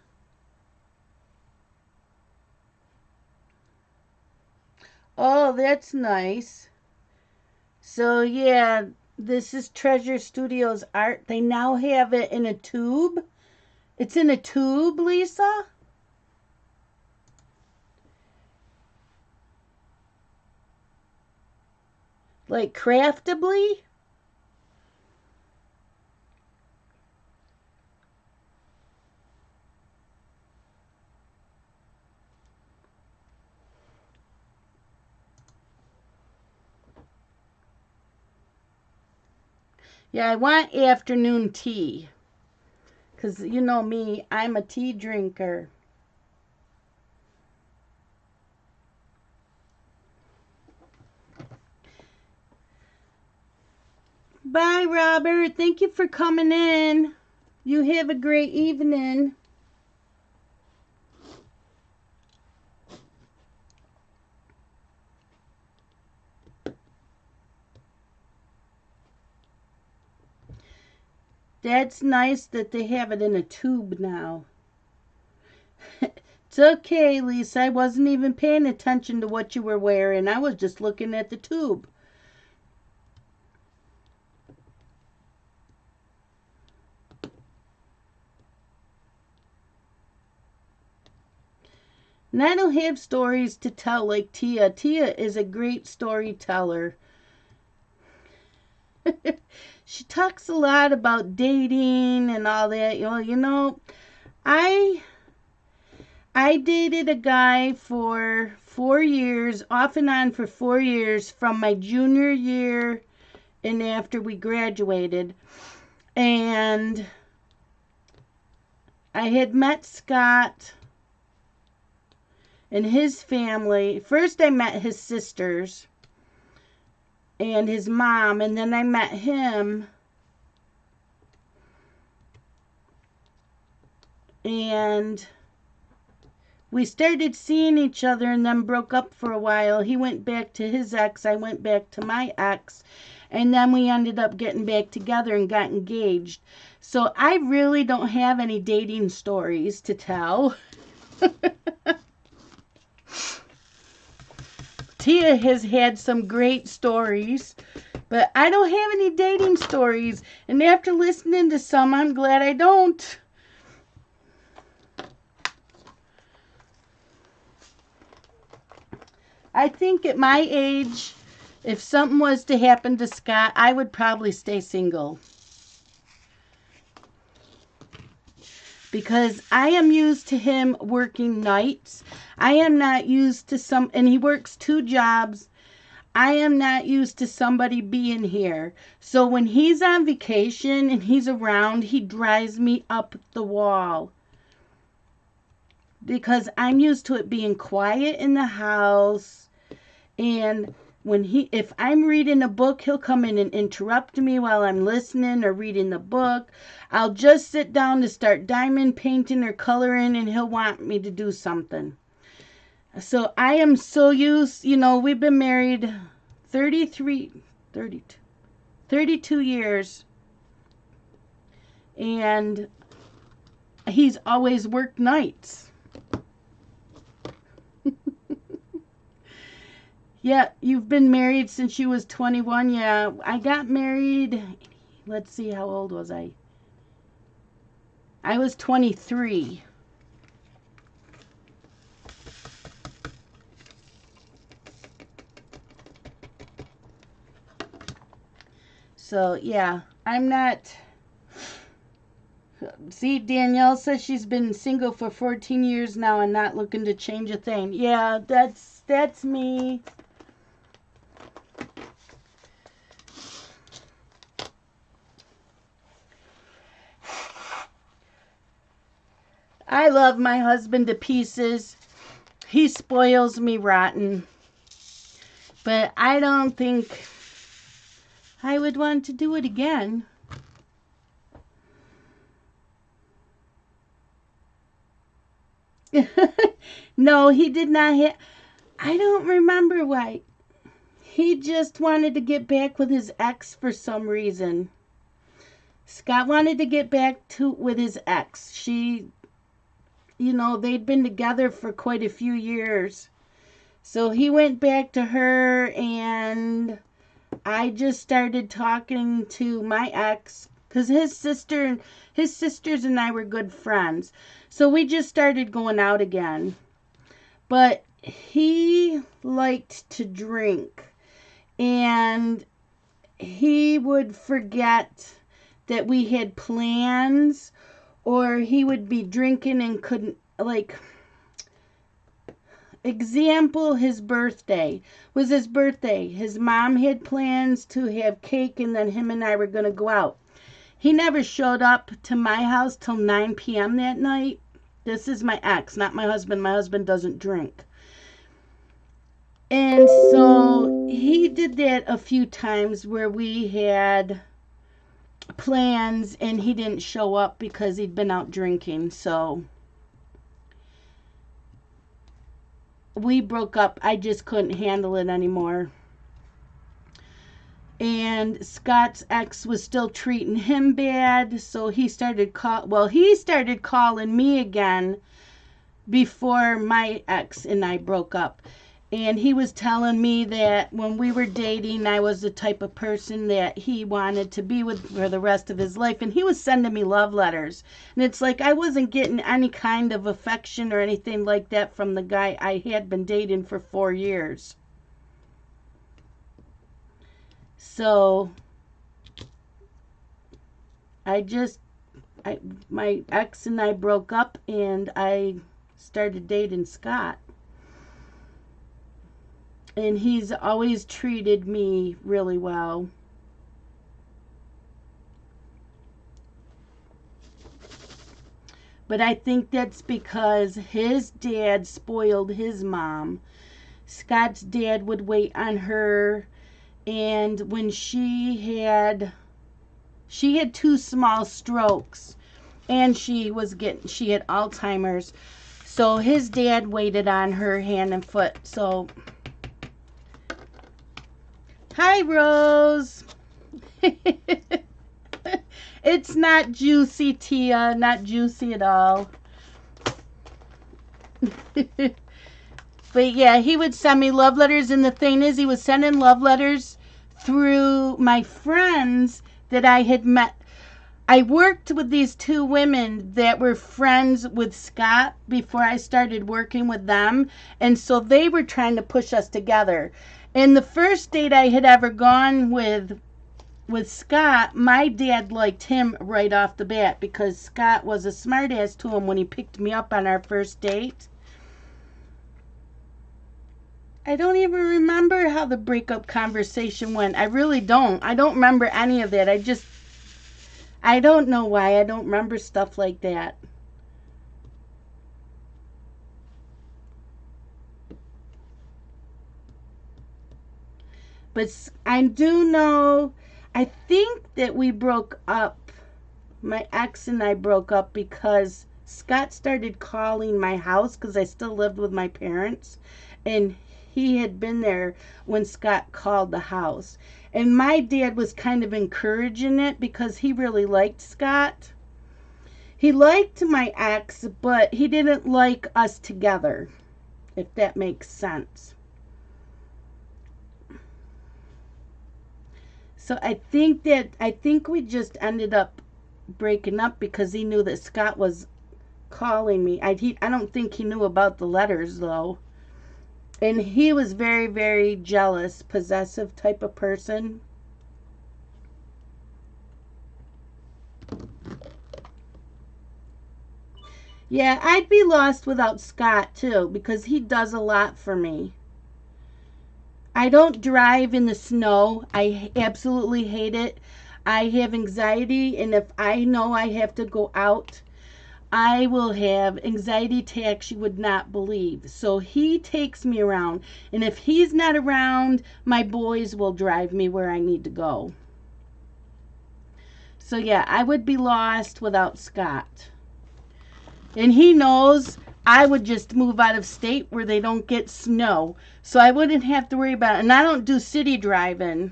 Oh, that's nice. So yeah, this is Treasure Studios art. They now have it in a tube. It's in a tube, Lisa? Like craftably? Yeah, I want afternoon tea. Because you know me, I'm a tea drinker. Bye, Robert. Thank you for coming in. You have a great evening. That's nice that they have it in a tube now. It's okay, Lisa. I wasn't even paying attention to what you were wearing. I was just looking at the tube. And I don't have stories to tell like Tia. Tia is a great storyteller. She talks a lot about dating and all that. I I dated a guy for 4 years, off and on for 4 years, from my junior year and after we graduated. And I had met Scott and his family. First, I met his sisters and his mom, and then I met him. And we started seeing each other and then broke up for a while. He went back to his ex, I went back to my ex, and then we ended up getting back together and got engaged. So I really don't have any dating stories to tell. Tia has had some great stories, but I don't have any dating stories. And after listening to some, I'm glad I don't. I think at my age, if something was to happen to Scott, I would probably stay single. Because I am used to him working nights. I am not used to and he works 2 jobs. I am not used to somebody being here. So when he's on vacation and he's around, he drives me up the wall. Because I'm used to it being quiet in the house. And if I'm reading a book, he'll come in and interrupt me while I'm listening or reading the book. I'll just sit down to start diamond painting or coloring, and he'll want me to do something. So I am so used, we've been married 32 years, and he's always worked nights. Yeah, you've been married since you was 21. Yeah, I got married. Let's see, how old was I? I was 23. So, yeah, I'm not. See, Danielle says she's been single for 14 years now and not looking to change a thing. Yeah, that's me. I love my husband to pieces. He spoils me rotten. But I don't think I would want to do it again. No, he did not have. I don't remember why. He just wanted to get back with his ex for some reason. Scott wanted to get back to with his ex. They'd been together for quite a few years. So he went back to her, and I just started talking to my ex because his sisters and I were good friends. So we just started going out again. But he liked to drink, and he would forget that we had plans, or he would be drinking and couldn't, like, example, his birthday was his birthday. His mom had plans to have cake, and then him and I were going to go out. He never showed up to my house till 9 p.m. that night. This is my ex, not my husband. My husband doesn't drink. And so he did that a few times where we had plans and he didn't show up because he'd been out drinking. So we broke up. I just couldn't handle it anymore. And Scott's ex was still treating him bad, so he started calling me again before my ex and I broke up. And he was telling me that when we were dating, I was the type of person that he wanted to be with for the rest of his life. And he was sending me love letters. And it's like I wasn't getting any kind of affection or anything like that from the guy I had been dating for 4 years. So my ex and I broke up, and I started dating Scott. And he's always treated me really well. But I think that's because his dad spoiled his mom. Scott's dad would wait on her, and when she had 2 small strokes, and she had Alzheimer's. So his dad waited on her hand and foot. So hi, Rose. It's not juicy, Tia. Not juicy at all. But yeah, he would send me love letters. And the thing is, he was sending love letters through my friends that I had met. I worked with these 2 women that were friends with Scott before I started working with them. And so they were trying to push us together. And the first date I had ever gone with Scott, my dad liked him right off the bat because Scott was a smartass to him when he picked me up on our first date. I don't even remember how the breakup conversation went. I really don't. I don't remember any of that. I don't know why I don't remember stuff like that. But I do know, I think that we broke up. My ex and I broke up because Scott started calling my house because I still lived with my parents. And he had been there when Scott called the house. And my dad was kind of encouraging it because he really liked Scott. He liked my ex, but he didn't like us together, if that makes sense. So I think we just ended up breaking up because he knew that Scott was calling me. I don't think he knew about the letters, though. And he was very, very jealous, possessive type of person. Yeah, I'd be lost without Scott, too, because he does a lot for me. I don't drive in the snow. I absolutely hate it. I have anxiety, and if I know I have to go out, I will have anxiety attacks you would not believe. So he takes me around, and if he's not around, my boys will drive me where I need to go. So yeah, I would be lost without Scott. And he knows I would just move out of state where they don't get snow. So I wouldn't have to worry about it. And I don't do city driving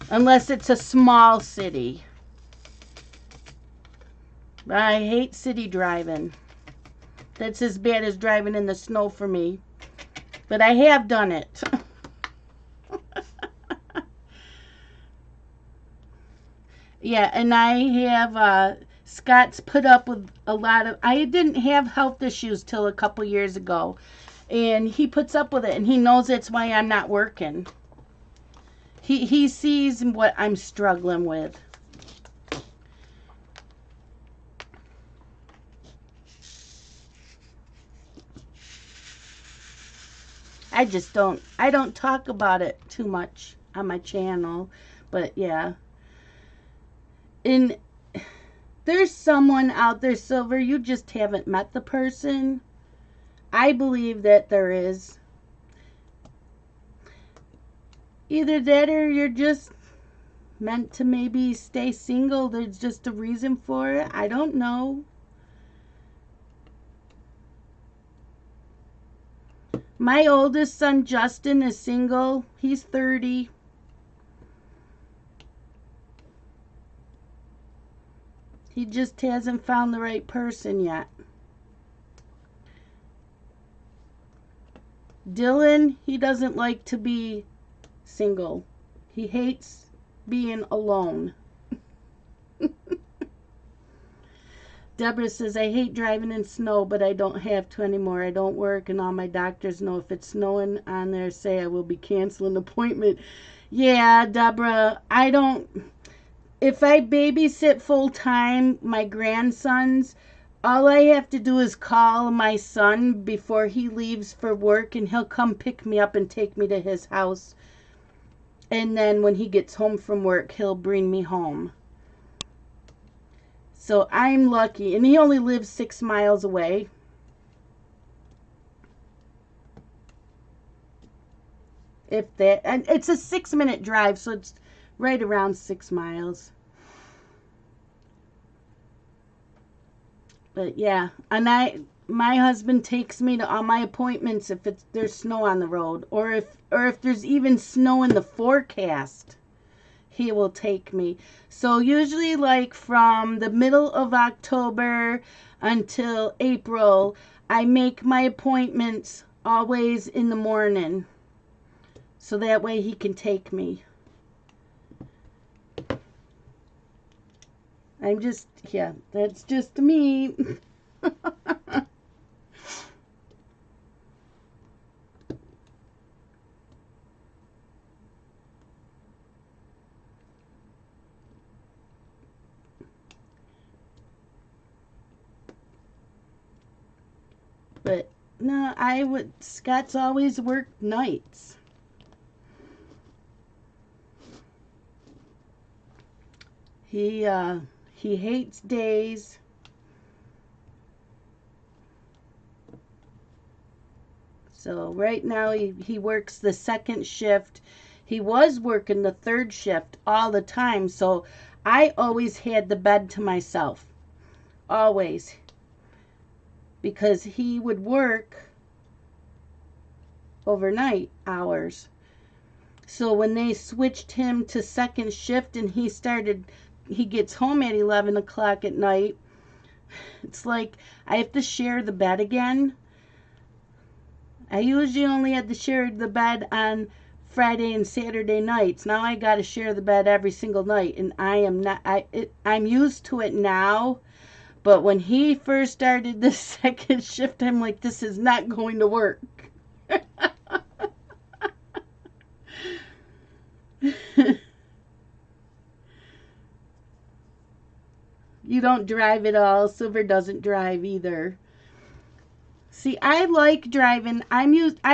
unless it's a small city. I hate city driving. That's as bad as driving in the snow for me. But I have done it. Yeah, and I have Scott's put up with a lot of. I didn't have health issues till a couple years ago, and he puts up with it, and he knows that's why I'm not working. He sees what I'm struggling with. I don't talk about it too much on my channel, but yeah. And there's someone out there, Silver, you just haven't met the person. I believe that there is. Either that or you're just meant to maybe stay single. There's just a reason for it. I don't know. My oldest son, Justin, is single. He's 30. He just hasn't found the right person yet. Dylan, he doesn't like to be single. He hates being alone. Deborah says, I hate driving in snow, but I don't have to anymore. I don't work, and all my doctors know if it's snowing on there, say I will be canceling appointment. Yeah, Deborah, I don't... If I babysit full-time my grandsons, all I have to do is call my son before he leaves for work, and he'll come pick me up and take me to his house. And then when he gets home from work, he'll bring me home. So I'm lucky. And he only lives 6 miles away. If that. And it's a 6-minute drive, so it's right around 6 miles. But yeah. And my husband takes me to all my appointments if there's snow on the road. Or if there's even snow in the forecast. He will take me. So usually like from the middle of October until April, I make my appointments always in the morning. So that way he can take me. Yeah, that's just me. But no, Scott's always worked nights. He hates days. So right now he works the 2nd shift. He was working the 3rd shift all the time. So I always had the bed to myself. Always. Because he would work overnight hours. So when they switched him to 2nd shift and he gets home at 11 o'clock at night, it's like I have to share the bed again. I usually only had to share the bed on Friday and Saturday nights. Now I got to share the bed every single night, and I'm used to it now. But when he first started the 2nd shift, I'm like, this is not going to work. You don't drive at all. Silver doesn't drive either. See, I like driving. I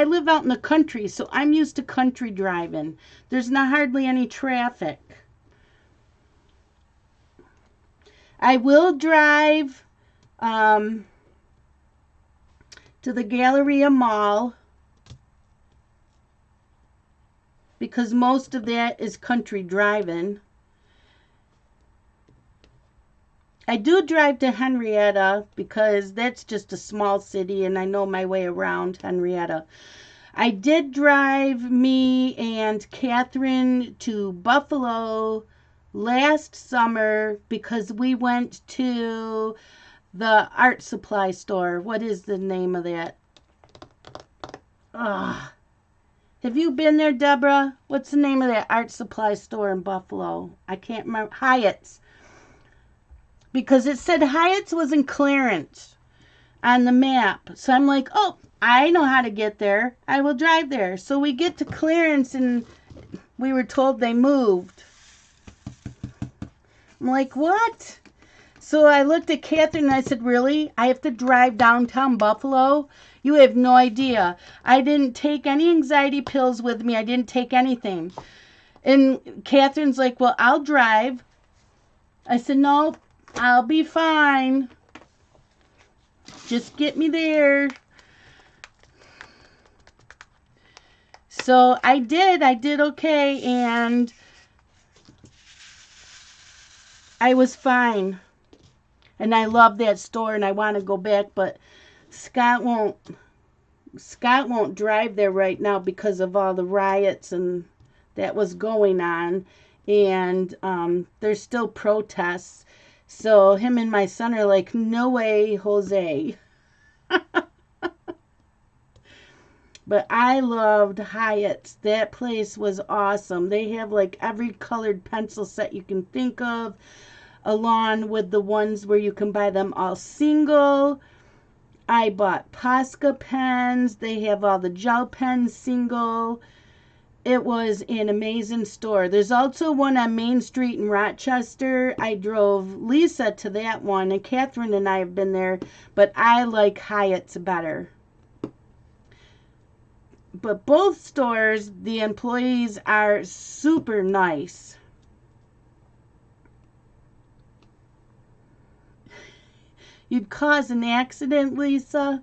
live out in the country, so I'm used to country driving. There's not hardly any traffic. I will drive to the Galleria Mall because most of that is country driving. I do drive to Henrietta because that's just a small city and I know my way around Henrietta. I did drive me and Catherine to Buffalo last summer because we went to the art supply store. What is the name of that? Ugh. Have you been there, Deborah? What's the name of that art supply store in Buffalo? I can't remember. Hyatt's. Because it said Hyatt's was in clearance on the map. So I'm like, oh, I know how to get there. I will drive there. So we get to clearance and we were told they moved. I'm like, what? So I looked at Catherine and I said, really? I have to drive downtown Buffalo? You have no idea. I didn't take any anxiety pills with me. I didn't take anything. And Catherine's like, well, I'll drive. I said, no, I'll be fine. Just get me there. So I did okay, and I was fine. And I love that store and I want to go back, but Scott won't drive there right now because of all the riots and that was going on. And there's still protests. So him and my son are like, no way, Jose. But I loved Hyatt's. That place was awesome. They have like every colored pencil set you can think of, along with the ones where you can buy them all single. I bought Posca pens. They have all the gel pens single. It was an amazing store. There's also one on Main Street in Rochester. I drove Lisa to that one, and Catherine and I have been there, but I like Hyatt's better. But both stores, the employees are super nice. You'd cause an accident, Lisa?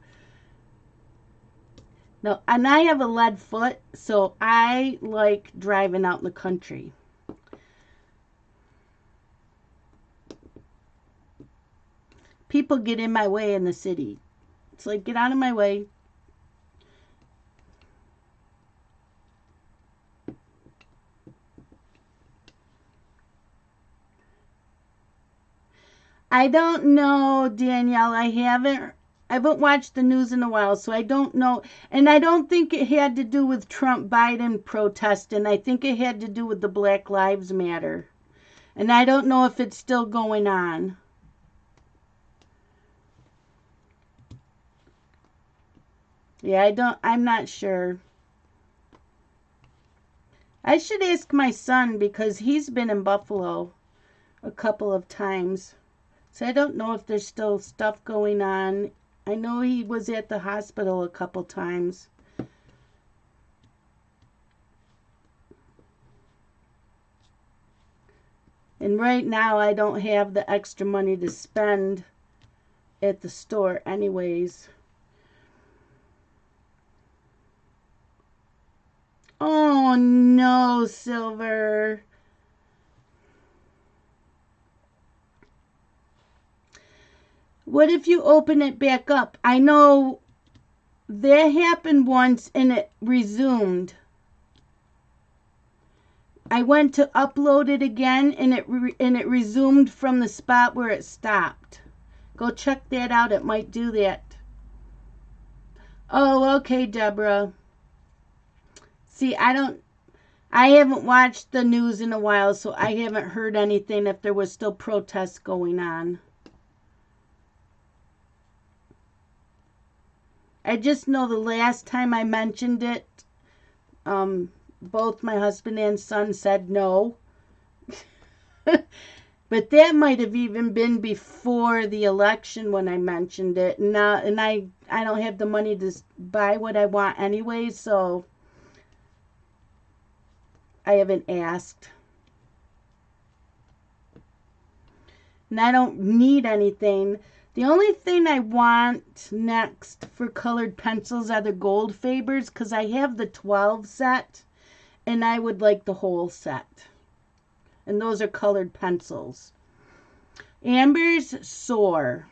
No, and I have a lead foot, so I like driving out in the country. People get in my way in the city. It's like, get out of my way. I don't know, Danielle. I haven't watched the news in a while, so I don't know. And I don't think it had to do with Trump Biden protesting. I think it had to do with the Black Lives Matter. And I don't know if it's still going on. Yeah, I'm not sure. I should ask my son because he's been in Buffalo a couple of times. So I don't know if there's still stuff going on. I know he was at the hospital a couple times. And right now I don't have the extra money to spend at the store anyways. Oh no, Silver. What if you open it back up? I know that happened once and it resumed. I went to upload it again and it resumed from the spot where it stopped. Go check that out. It might do that. Oh, okay, Deborah. See, I haven't watched the news in a while, so I haven't heard anything if there was still protests going on. I just know the last time I mentioned it, both my husband and son said no. But that might have even been before the election when I mentioned it. And I don't have the money to buy what I want anyway, so I haven't asked. And I don't need anything. The only thing I want next for colored pencils are the gold Fabers because I have the 12 set and I would like the whole set. And those are colored pencils. Amber's sore.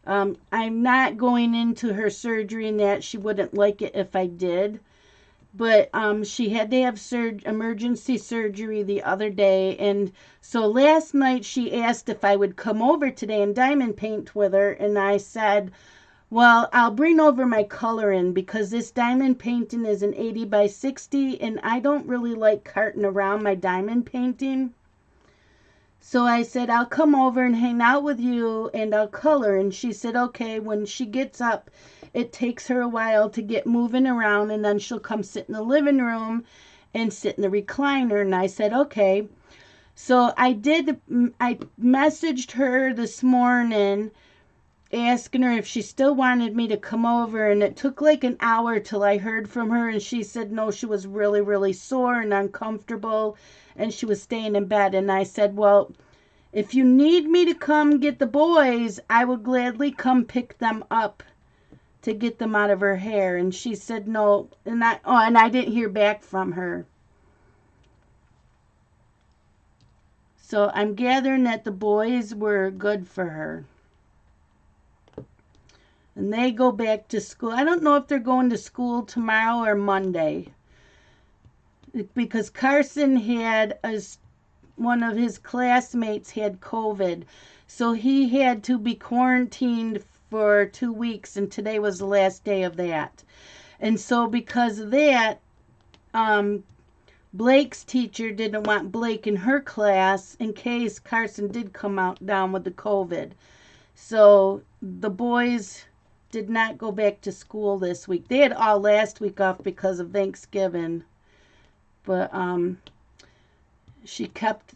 I'm not going into her surgery and that. She wouldn't like it if I did. But she had to have emergency surgery the other day, and so last night she asked if I would come over today and diamond paint with her, and I said, well, I'll bring over my coloring because this diamond painting is an 80 by 60, and I don't really like carting around my diamond painting. So I said, I'll come over and hang out with you and I'll color. And she said, okay. When she gets up, it takes her a while to get moving around, and then she'll come sit in the living room and sit in the recliner. And I said, okay. So I messaged her this morning asking her if she still wanted me to come over, and it took like an hour till I heard from her, and she said no, she was really, really sore and uncomfortable and she was staying in bed. And I said, well, if you need me to come get the boys, I would gladly come pick them up to get them out of her hair. And she said no, and I didn't hear back from her. So I'm gathering that the boys were good for her. And they go back to school. I don't know if they're going to school tomorrow or Monday. Because Carson had one of his classmates had COVID. So he had to be quarantined for 2 weeks. And today was the last day of that. And so because of that, Blake's teacher didn't want Blake in her class in case Carson did come down with the COVID. So the boys did not go back to school this week. They had all last week off because of Thanksgiving. But she kept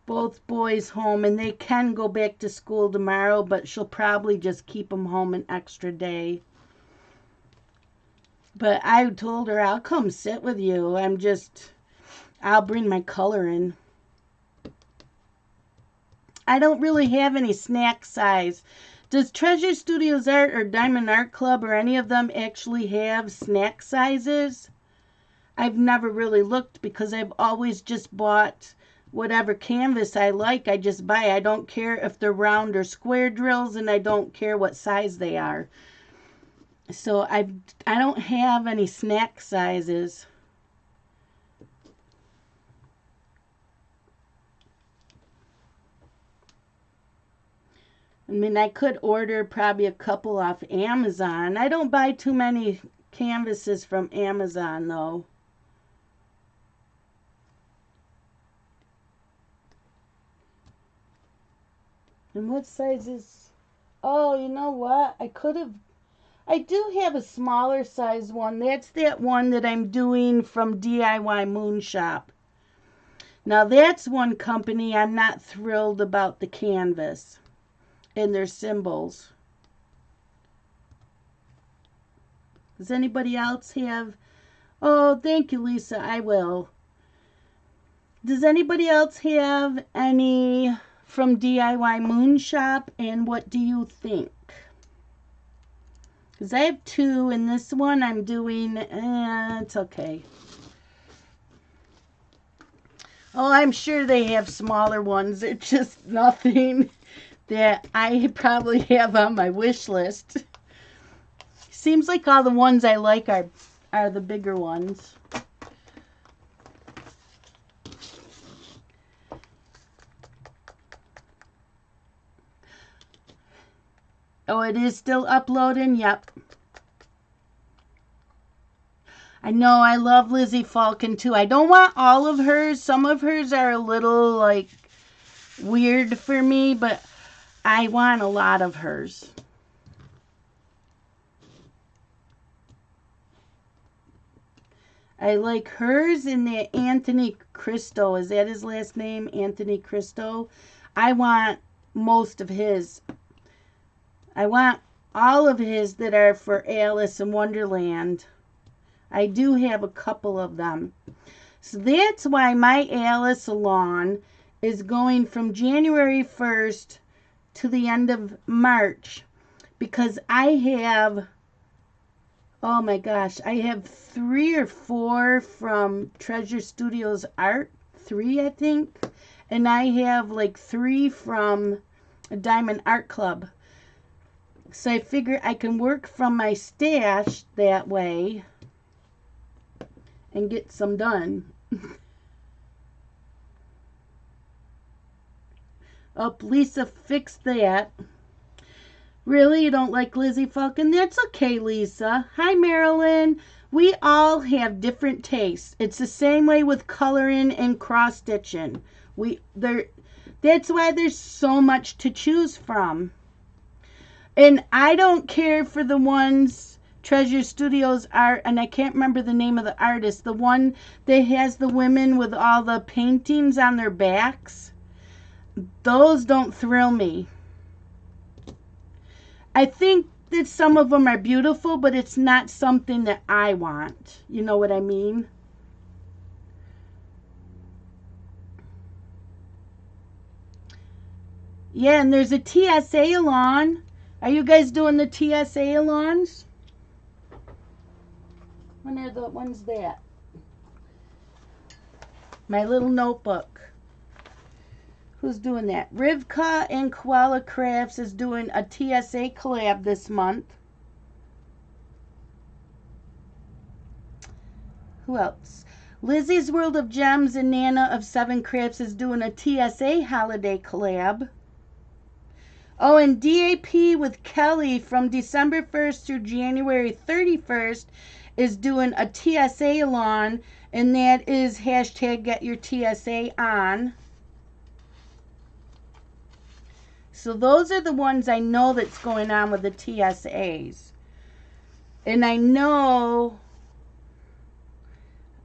both boys home, and they can go back to school tomorrow, but she'll probably just keep them home an extra day. But I told her, I'll come sit with you. I'll bring my color in. I don't really have any snack size. Does Treasure Studios Art or Diamond Art Club or any of them actually have snack sizes? I've never really looked because I've always just bought whatever canvas I like. I just buy. I don't care if they're round or square drills, and I don't care what size they are. So I don't have any snack sizes. I mean, I could order probably a couple off Amazon. I don't buy too many canvases from Amazon, though. And what sizes? Oh, you know what? I do have a smaller size one. That's that one that I'm doing from DIY Moon Shop. Now, that's one company I'm not thrilled about the canvas and their symbols. Does anybody else have? Oh, thank you, Lisa. I will. Does anybody else have any from DIY Moon Shop, and what do you think? Because I have two, and this one I'm doing, it's okay. Oh, I'm sure they have smaller ones. It's just nothing that I probably have on my wish list. Seems like all the ones I like are the bigger ones. Oh, it is still uploading? Yep. I know, I love Lizzie Falcon too. I don't want all of hers. Some of hers are a little, like, weird for me, but I want a lot of hers. I like hers and the Anthony Cristo. Is that his last name? Anthony Cristo. I want most of his. I want all of his that are for Alice in Wonderland. I do have a couple of them. So that's why my Alice Salon is going from January 1st to the end of March. Because I have, oh my gosh, I have 3 or 4 from Treasure Studios Art. 3, I think. And I have like 3 from Diamond Art Club. So I figure I can work from my stash that way. and get some done. Oh, Lisa fixed that. Really? You don't like Lizzie Falcon? That's okay, Lisa. Hi, Marilyn. We all have different tastes. It's the same way with coloring and cross stitching. That's why there's so much to choose from. And I don't care for the ones Treasure Studios art, and I can't remember the name of the artist. The one that has the women with all the paintings on their backs. Those don't thrill me. I think that some of them are beautiful, but it's not something that I want. You know what I mean? Yeah, and there's a TSA along. Are you guys doing the TSA alongs? When are the ones that? My little notebook. Who's doing that? Rivka and Koala Crafts is doing a TSA collab this month. Who else? Lizzie's World of Gems and Nana of Seven Crafts is doing a TSA holiday collab. Oh, and DAP with Kelly from December 1st through January 31st is doing a TSA along, and that is hashtag get your TSA on. So those are the ones I know that's going on with the TSAs. And I know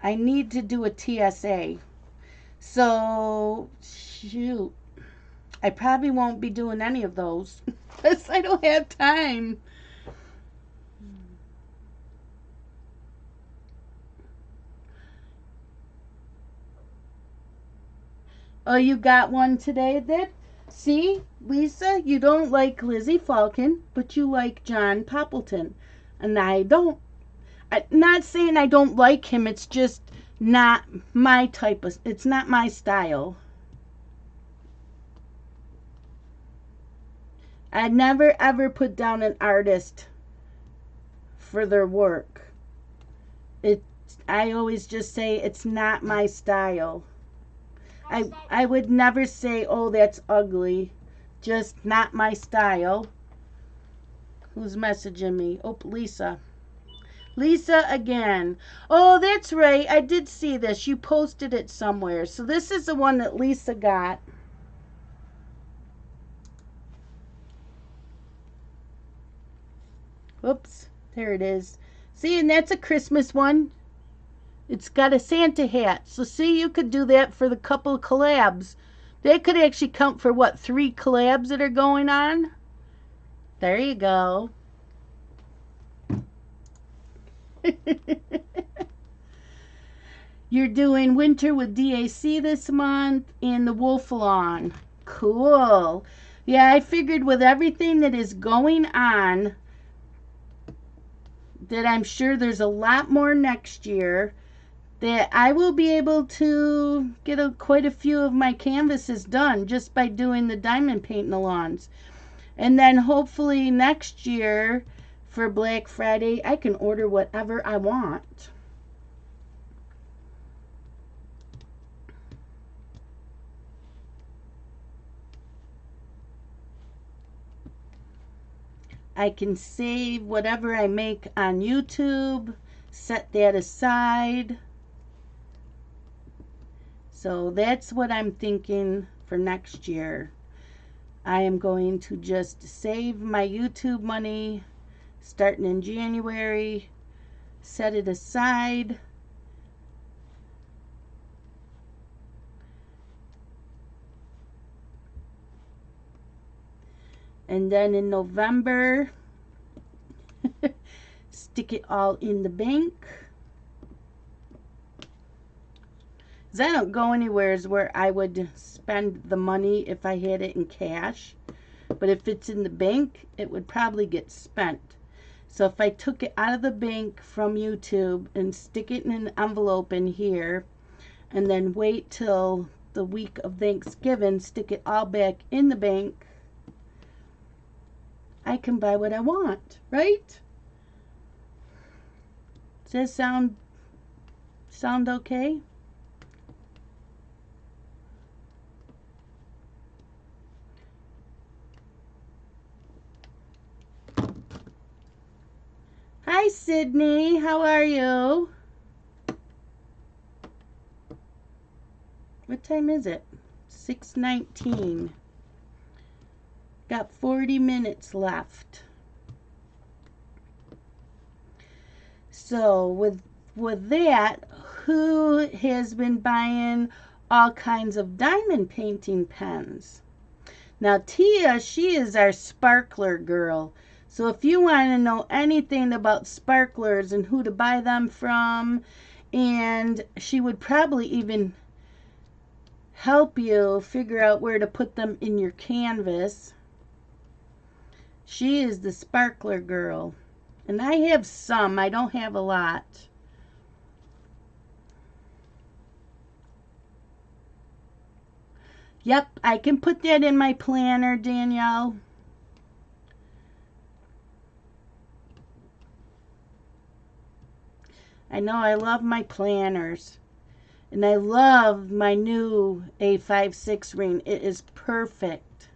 I need to do a TSA. So, shoot. I probably won't be doing any of those because I don't have time. Oh, you got one today then? See, Lisa, you don't like Lizzie Falcon, but you like John Poppleton. And I don't. I'm not saying I don't like him. It's just not my type of, it's not my style. I never ever put down an artist for their work. I always just say it's not my style. I would never say, oh, that's ugly. Just not my style. Who's messaging me? Oh, Lisa. Lisa again. Oh, that's right. I did see this. You posted it somewhere. So this is the one that Lisa got. Oops. There it is. See, and that's a Christmas one. It's got a Santa hat. So see, you could do that for the couple of collabs. They could actually count for, what, 3 collabs that are going on? There you go. You're doing Winter with DAC this month and the Wolfalon. Cool. Yeah, I figured with everything that is going on that I'm sure there's a lot more next year, that I will be able to get quite a few of my canvases done just by doing the diamond painting alongs. And then hopefully next year for Black Friday, I can order whatever I want. I can save whatever I make on YouTube, set that aside. So that's what I'm thinking for next year. I am going to just save my YouTube money starting in January, set it aside. And then in November, stick it all in the bank. Because I don't go anywhere where I would spend the money if I had it in cash. But if it's in the bank, it would probably get spent. So if I took it out of the bank from YouTube and stick it in an envelope in here, and then wait till the week of Thanksgiving, stick it all back in the bank, I can buy what I want, right? Does that sound sound okay? Hi, Sydney. How are you? What time is it? 6:19. Got 40 minutes left. So with that, who has been buying all kinds of diamond painting pens? Now Tia, she is our sparkler girl. So if you want to know anything about sparklers and who to buy them from, and she would probably even help you figure out where to put them in your canvas. She is the sparkler girl. And I have some. I don't have a lot. Yep, I can put that in my planner, Danielle. I know I love my planners. And I love my new A56 ring. It is perfect.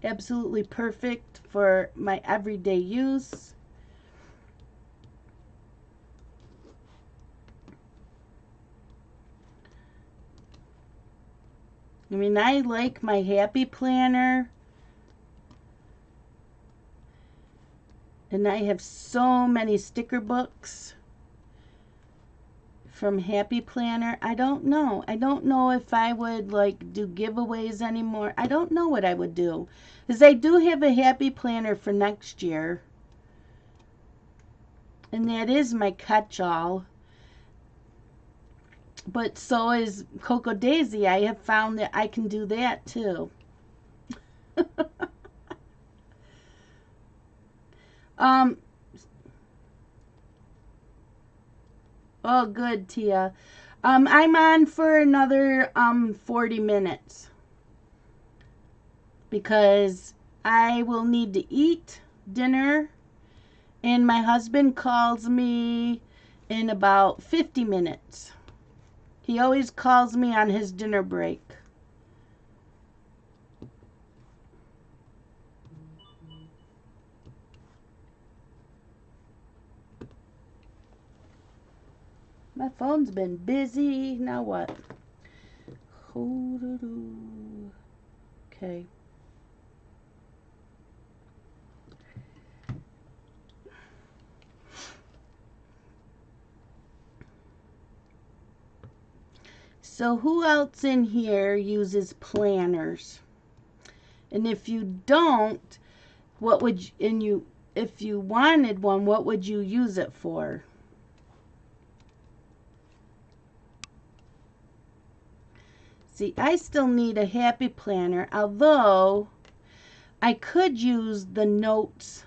Absolutely perfect for my everyday use. I mean, I like my Happy Planner. And I have so many sticker books from Happy Planner. I don't know. I don't know if I would like do giveaways anymore. I don't know what I would do. Because I do have a Happy Planner for next year. And that is my catch-all. But so is Coco Daisy. I have found that I can do that too. Oh, good, Tia. I'm on for another 40 minutes because I will need to eat dinner, and my husband calls me in about 50 minutes. He always calls me on his dinner break. My phone's been busy. Now what? Okay. So who else in here uses planners? And if you don't, what would you, if you wanted one, what would you use it for? See, I still need a Happy Planner, although I could use the notes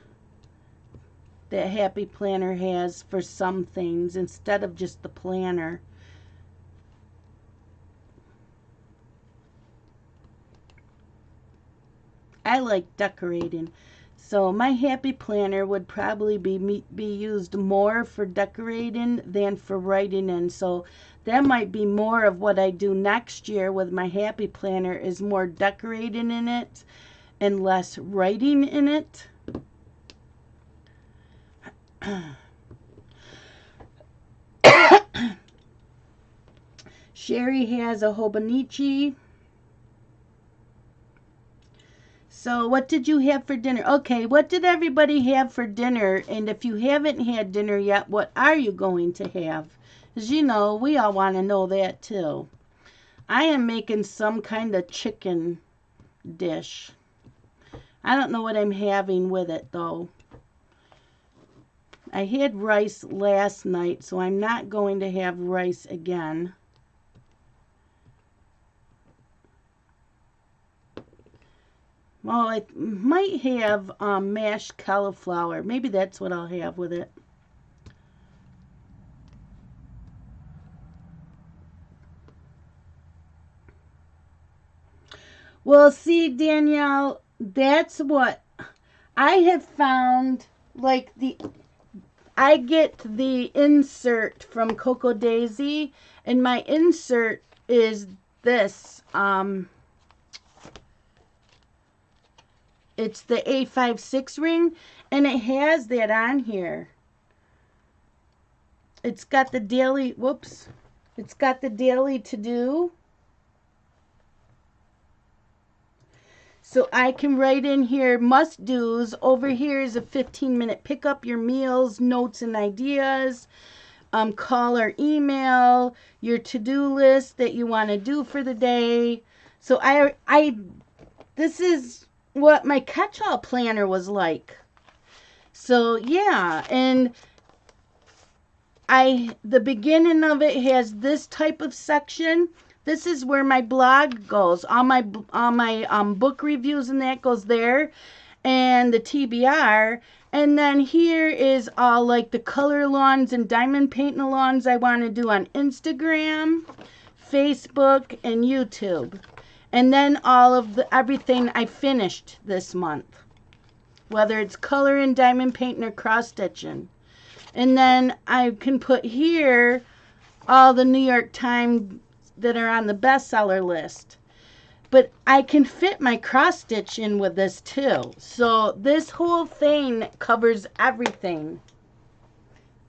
that Happy Planner has for some things instead of just the planner. I like decorating. So my Happy Planner would probably be used more for decorating than for writing in. So that might be more of what I do next year with my Happy Planner, is more decorating in it and less writing in it. Sherry has a Hobonichi. So what did you have for dinner? Okay, what did everybody have for dinner? And if you haven't had dinner yet, what are you going to have? Because, you know, we all want to know that too. I am making some kind of chicken dish. I don't know what I'm having with it, though. I had rice last night, so I'm not going to have rice again. Oh, I might have mashed cauliflower. Maybe that's what I'll have with it. Well, see, Danielle, that's what I have found. Like I get the insert from Coco Daisy, and my insert is this. It's the A56 ring, and it has that on here. It's got the daily, whoops, it's got the daily to do. So I can write in here must do's. Over here is a 15-minute pick up your meals, notes and ideas. Call or email, your to-do list that you want to do for the day. So this is what my catch-all planner was like. So yeah, and the beginning of it has this type of section. This is where my blog goes. All my book reviews and that goes there, and the TBR. And then here is all like the color lawns and diamond painting lawns I want to do on Instagram, Facebook, and YouTube. And then all of everything I finished this month, whether it's coloring, diamond painting, or cross stitching. And then I can put here all the New York Times that are on the bestseller list. But I can fit my cross stitch in with this too. So this whole thing covers everything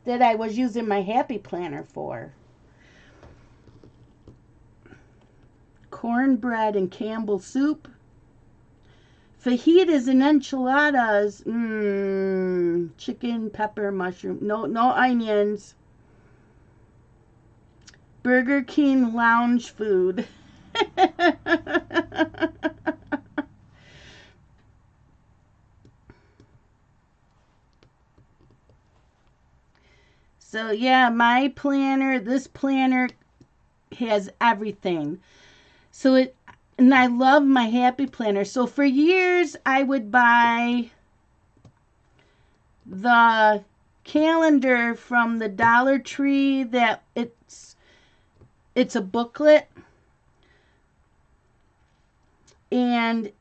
that I was using my happy planner for. Cornbread and Campbell soup. Fajitas and enchiladas. Chicken, pepper, mushroom. No onions. Burger King lounge food. So yeah, my planner, this planner has everything. So and I love my happy planner. So for years I would buy the calendar from the Dollar Tree that it's a booklet, and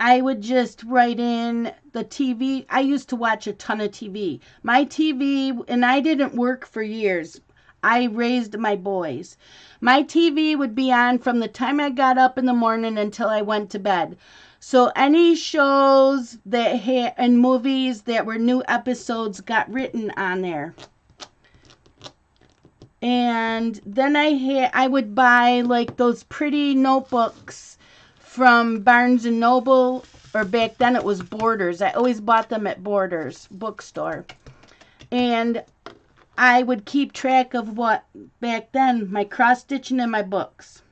I would just write in the TV. I used to watch a ton of TV. My TV, and I didn't work for years. I raised my boys. My TV would be on from the time I got up in the morning until I went to bed. So any shows that and movies that were new episodes got written on there. And then I would buy like those pretty notebooks from Barnes and Noble, or back then it was Borders. I always bought them at Borders bookstore. And I would keep track of what, back then, my cross stitching and my books.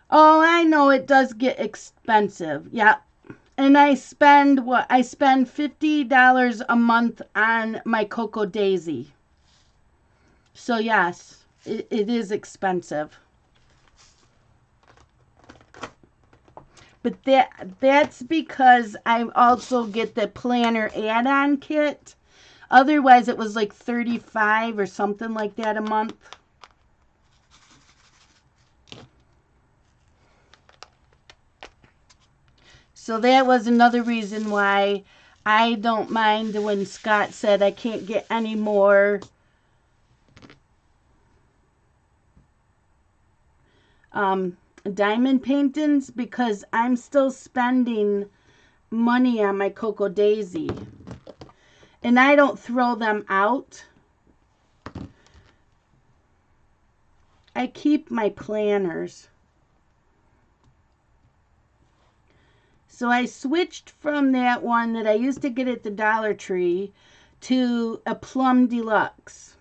Oh, I know it does get expensive. Yeah. And I spend $50 a month on my Coco Daisy. So yes, it is expensive. But that's because I also get the planner add-on kit. Otherwise, it was like $35 or something like that a month. So that was another reason why I don't mind when Scott said I can't get any more diamond paintings, because I'm still spending money on my Coco Daisy. And I don't throw them out. I keep my planners. So I switched from that one that I used to get at the Dollar Tree to a Plum Deluxe.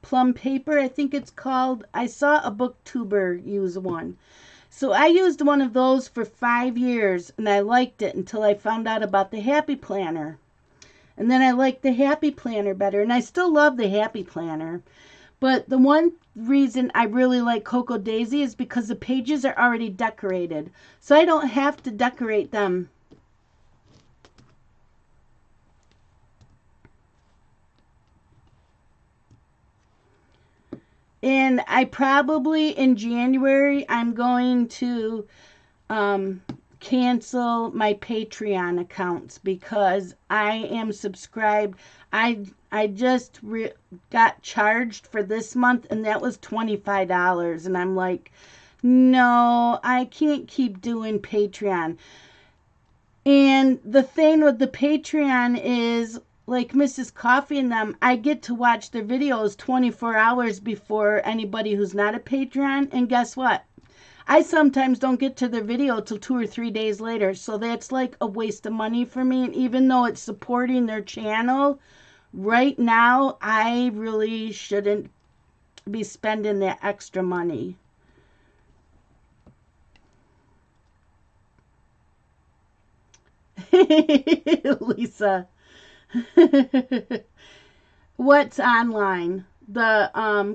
Plum Paper, I think it's called. I saw a booktuber use one. So I used one of those for 5 years, and I liked it until I found out about the Happy Planner. And then I liked the Happy Planner better, and I still love the Happy Planner. But the one reason I really like Coco Daisy is because the pages are already decorated. So I don't have to decorate them. And I probably, in January, I'm going to um, cancel my Patreon accounts because I am subscribed. I just got charged for this month, and that was $25, and I'm like, no, I can't keep doing Patreon. And the thing with the Patreon is, like Mrs. Coffee and them, I get to watch their videos 24 hours before anybody who's not a Patreon. And guess what? I sometimes don't get to their video till 2 or 3 days later. So that's like a waste of money for me. And even though it's supporting their channel, right now, I really shouldn't be spending that extra money. Lisa. What's online? The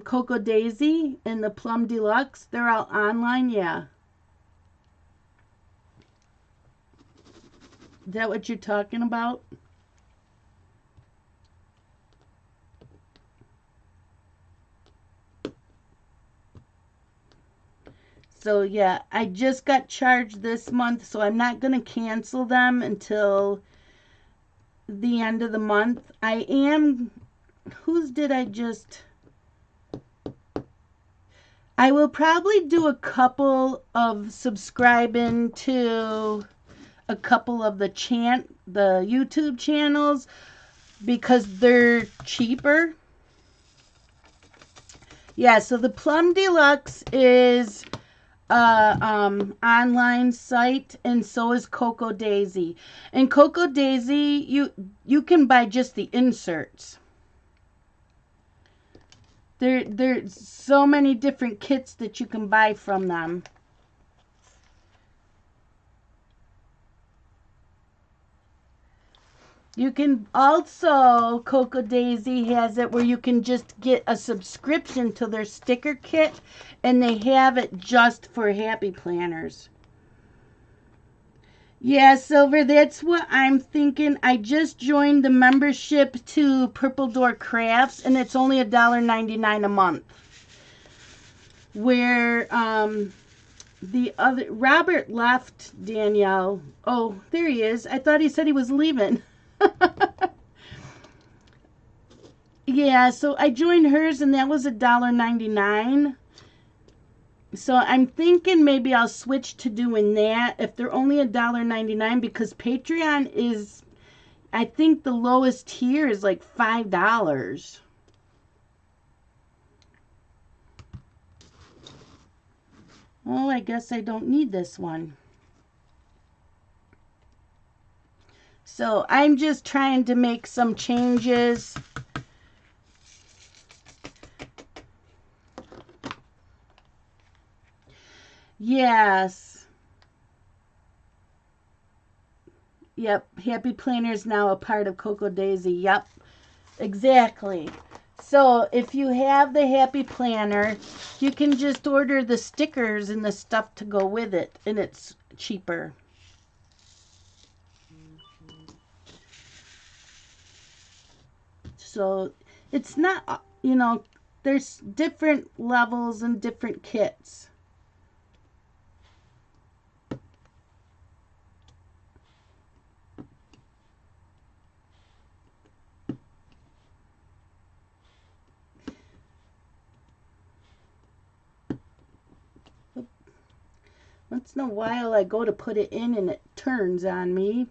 Cocoa Daisy and the Plum Deluxe, they're all online, yeah. Is that what you're talking about? So yeah, I just got charged this month, so I'm not going to cancel them until the end of the month. I am, whose did I just, I will probably do a couple of subscribing to a couple of the YouTube channels because they're cheaper. Yeah, so the Plum Deluxe is online site, and so is Cocoa Daisy. And Cocoa Daisy, you can buy just the inserts. There's so many different kits that you can buy from them. You can also, Cocoa Daisy has it where you can just get a subscription to their sticker kit, and they have it just for happy planners. Yeah, Silver, that's what I'm thinking. I just joined the membership to Purple Door Crafts, and it's only $1.99 a month. Where the other Robert left, Danielle. Oh, there he is. I thought he said he was leaving. Yeah, so I joined hers, and that was $1.99. So I'm thinking maybe I'll switch to doing that if they're only $1.99, because Patreon is, I think the lowest tier is like $5. Oh, I guess I don't need this one. So I'm just trying to make some changes. Yes. Yep. Happy Planner is now a part of Cocoa Daisy. Yep. Exactly. So if you have the Happy Planner, you can just order the stickers and the stuff to go with it, and it's cheaper. So it's not, there's different levels and different kits. Once in a while I go to put it in and it turns on me.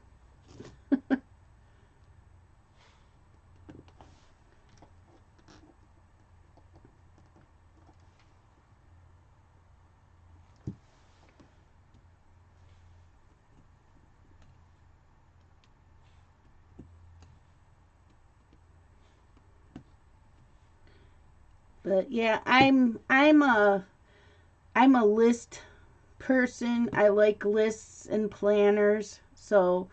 But yeah, I'm a list person. I like lists and planners. So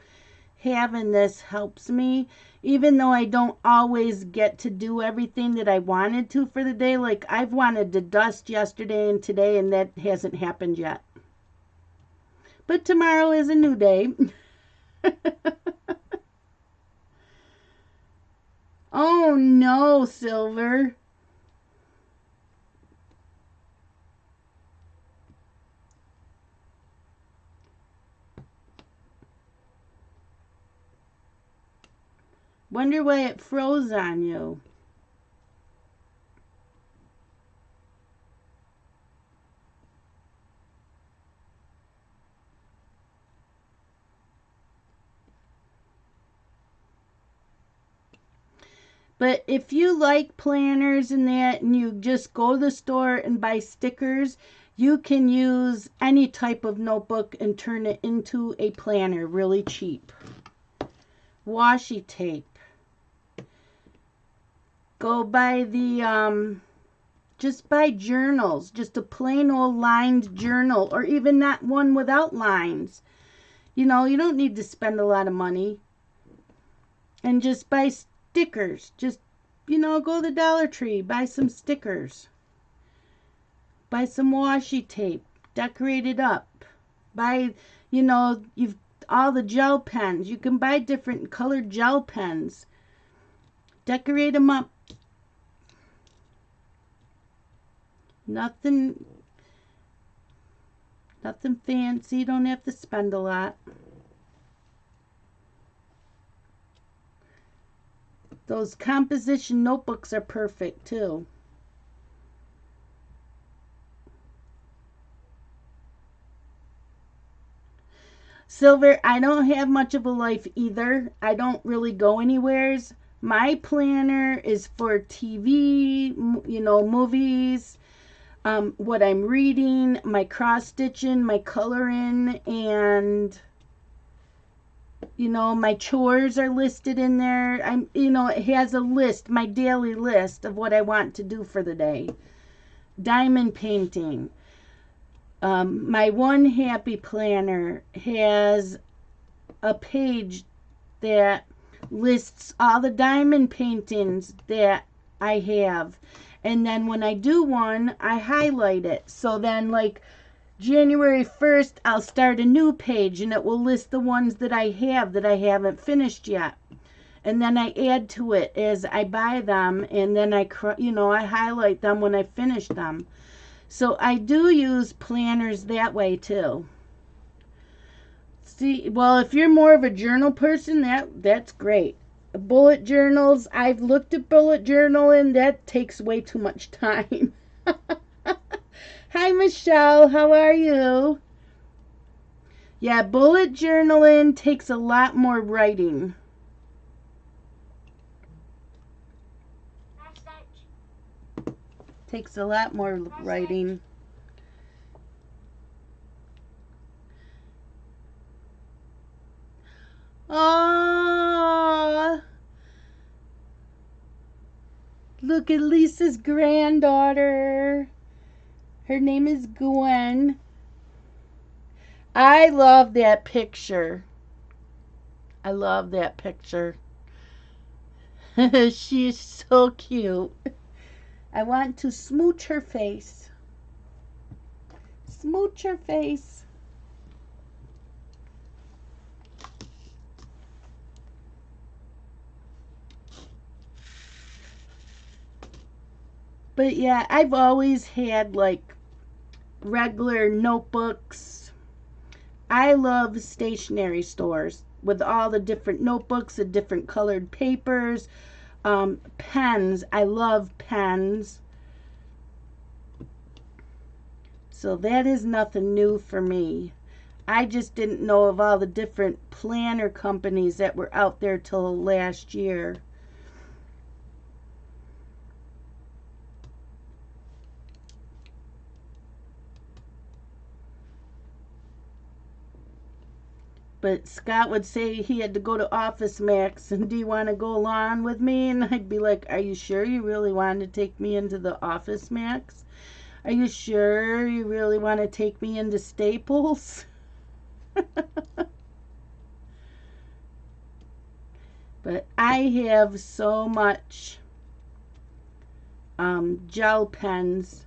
having this helps me, even though I don't always get to do everything that I wanted to for the day. Like I've wanted to dust yesterday and today, and that hasn't happened yet. But tomorrow is a new day. Oh no, Silver. Wonder why it froze on you. But if you like planners and that, and you just go to the store and buy stickers, you can use any type of notebook and turn it into a planner really cheap. Washi tape. Go buy the, just buy journals, just a plain old lined journal, or even not one without lines. You know, you don't need to spend a lot of money. And just buy stickers. Just, you know, go to the Dollar Tree, buy some stickers. Buy some washi tape, decorate it up. Buy, you know, you've all the gel pens. You can buy different colored gel pens. Decorate them up. Nothing fancy. You don't have to spend a lot. Those composition notebooks are perfect too. Silver, I don't have much of a life either. I don't really go anywheres. My planner is for TV, you know, movies, what I'm reading, my cross stitching, my coloring, and you know, my chores are listed in there. You know, it has a list, my daily list of what I want to do for the day. Diamond painting. My One Happy Planner has a page that lists all the diamond paintings that I have. And then when I do one, I highlight it. So then, like, January 1st, I'll start a new page, and it will list the ones that I have that I haven't finished yet. And then I add to it as I buy them, and then I highlight them when I finish them. So I do use planners that way too. See, well, if you're more of a journal person, that's great. Bullet journals, I've looked at bullet journaling. That takes way too much time. Hi, Michelle. How are you? Yeah, bullet journaling takes a lot more writing. Takes a lot more writing. Oh, look at Lisa's granddaughter. Her name is Gwen. I love that picture. I love that picture. She's so cute. I want to smooch her face. Smooch her face. But yeah, I've always had like regular notebooks. I love stationery stores with all the different notebooks, the different colored papers, pens. I love pens. So that is nothing new for me. I just didn't know of all the different planner companies that were out there till last year. But Scott would say he had to go to Office Max, and do you want to go along with me? And I'd be like, are you sure you really want to take me into the Office Max? Are you sure you really want to take me into Staples? But I have so much gel pens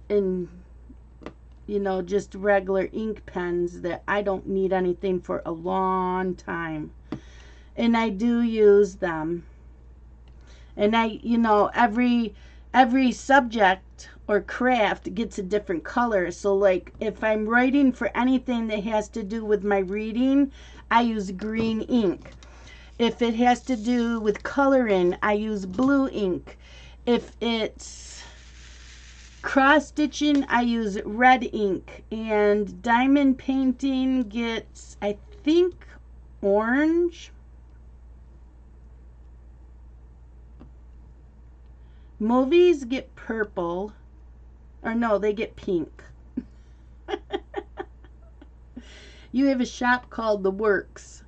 and just regular ink pens that I don't need anything for a long time. And I do use them. And every subject or craft gets a different color. So like if I'm writing for anything that has to do with my reading, I use green ink. If it has to do with coloring, I use blue ink. If it's cross stitching, I use red ink. And diamond painting gets, I think, orange. Movies get purple. Or no, they get pink. You have a shop called The Works.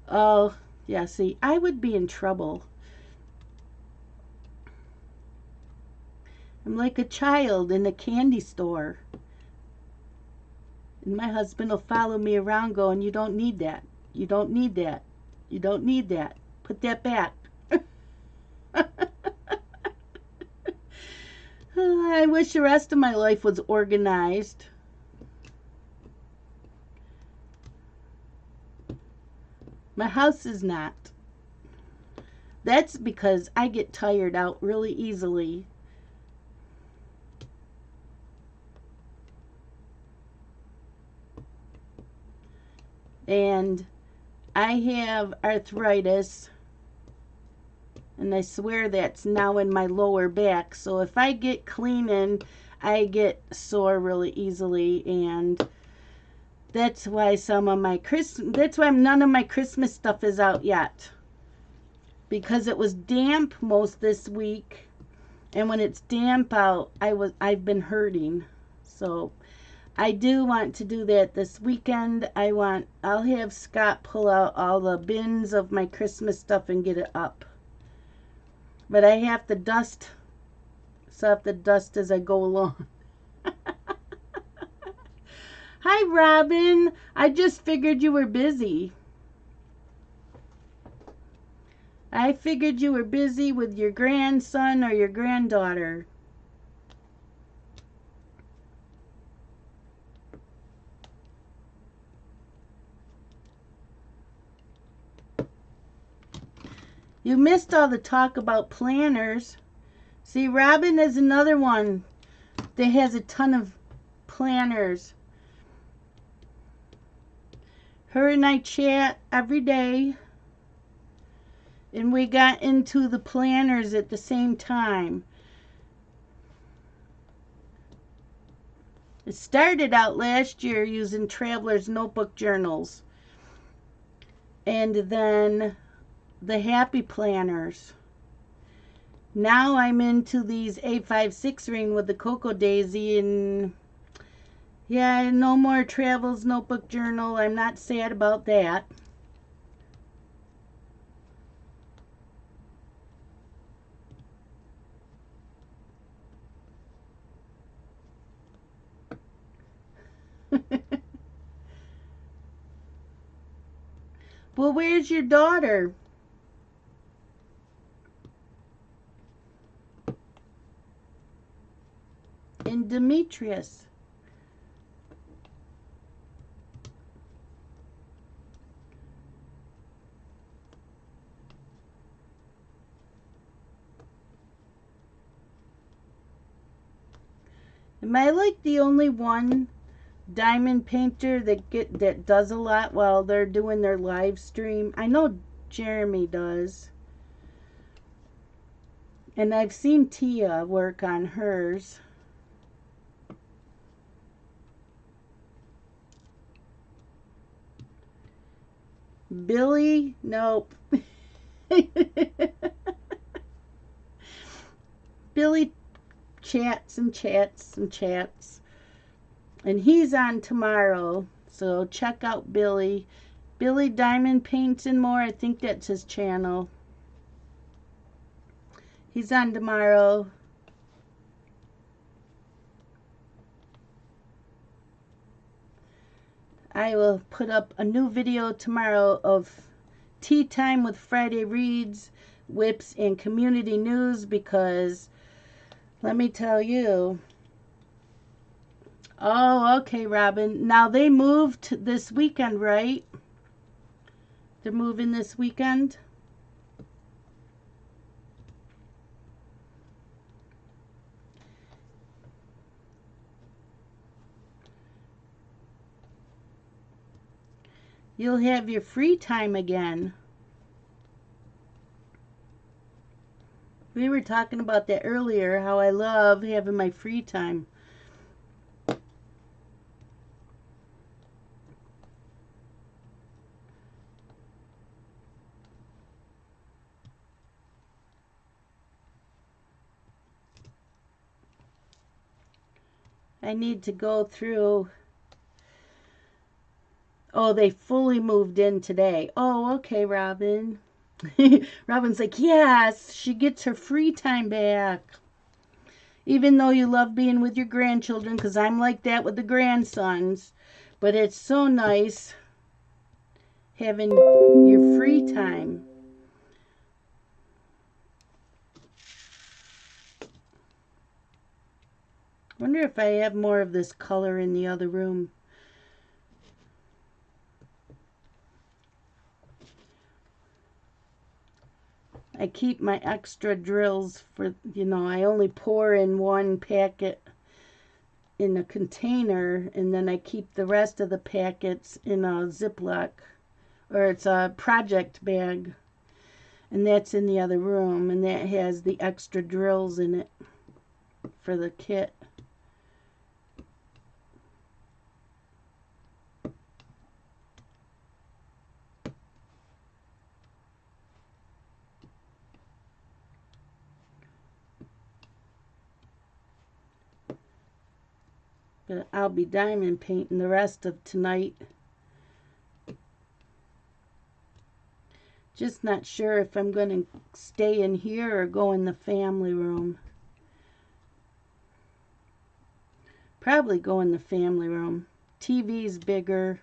Oh, yeah, see, I would be in trouble. I'm like a child in a candy store. And my husband will follow me around going, you don't need that. You don't need that. You don't need that. Put that back. I wish the rest of my life was organized. My house is not. That's because I get tired out really easily. And I have arthritis, and I swear that's now in my lower back. So if I get cleaning, I get sore really easily, and that's why that's why none of my Christmas stuff is out yet. Because it was damp most this week, and when it's damp out, I've been hurting. So I do want to do that this weekend. I'll have Scott pull out all the bins of my Christmas stuff and get it up. But I have to dust, so I have to dust as I go along. Hi, Robin. I just figured you were busy. I figured you were busy with your grandson or your granddaughter. You missed all the talk about planners. See, Robin is another one that has a ton of planners. Her and I chat every day, and we got into the planners at the same time. It started out last year using Traveler's Notebook journals, and then the Happy Planners. Now I'm into these A56 ring with the Cocoa Daisy, and yeah, no more Travels Notebook journal. I'm not sad about that. Well, where's your daughter? And Demetrius. Am I like the only one diamond painter that does a lot while they're doing their live stream? I know Jeremy does. And I've seen Tia work on hers. Billy? Nope. Billy chats and chats and chats. And he's on tomorrow. So check out Billy. Billy Diamond Paints and More. I think that's his channel. He's on tomorrow. I will put up a new video tomorrow of tea time with Friday Reads, Whips, and community news, because let me tell you. Oh, okay, Robin. Now they moved this weekend, right? They're moving this weekend. You'll have your free time again. We were talking about that earlier, how I love having my free time. I need to go through. Oh, they fully moved in today. Oh, okay, Robin. Robin's like, yes, she gets her free time back. Even though you love being with your grandchildren, because I'm like that with the grandsons. But it's so nice having your free time. Wonder if I have more of this color in the other room. I keep my extra drills for, I only pour in one packet in a container, and then I keep the rest of the packets in a Ziploc, or it's a project bag, and that's in the other room, and that has the extra drills in it for the kit. But I'll be diamond painting the rest of tonight. Just not sure if I'm going to stay in here or go in the family room. Probably go in the family room. TV's bigger.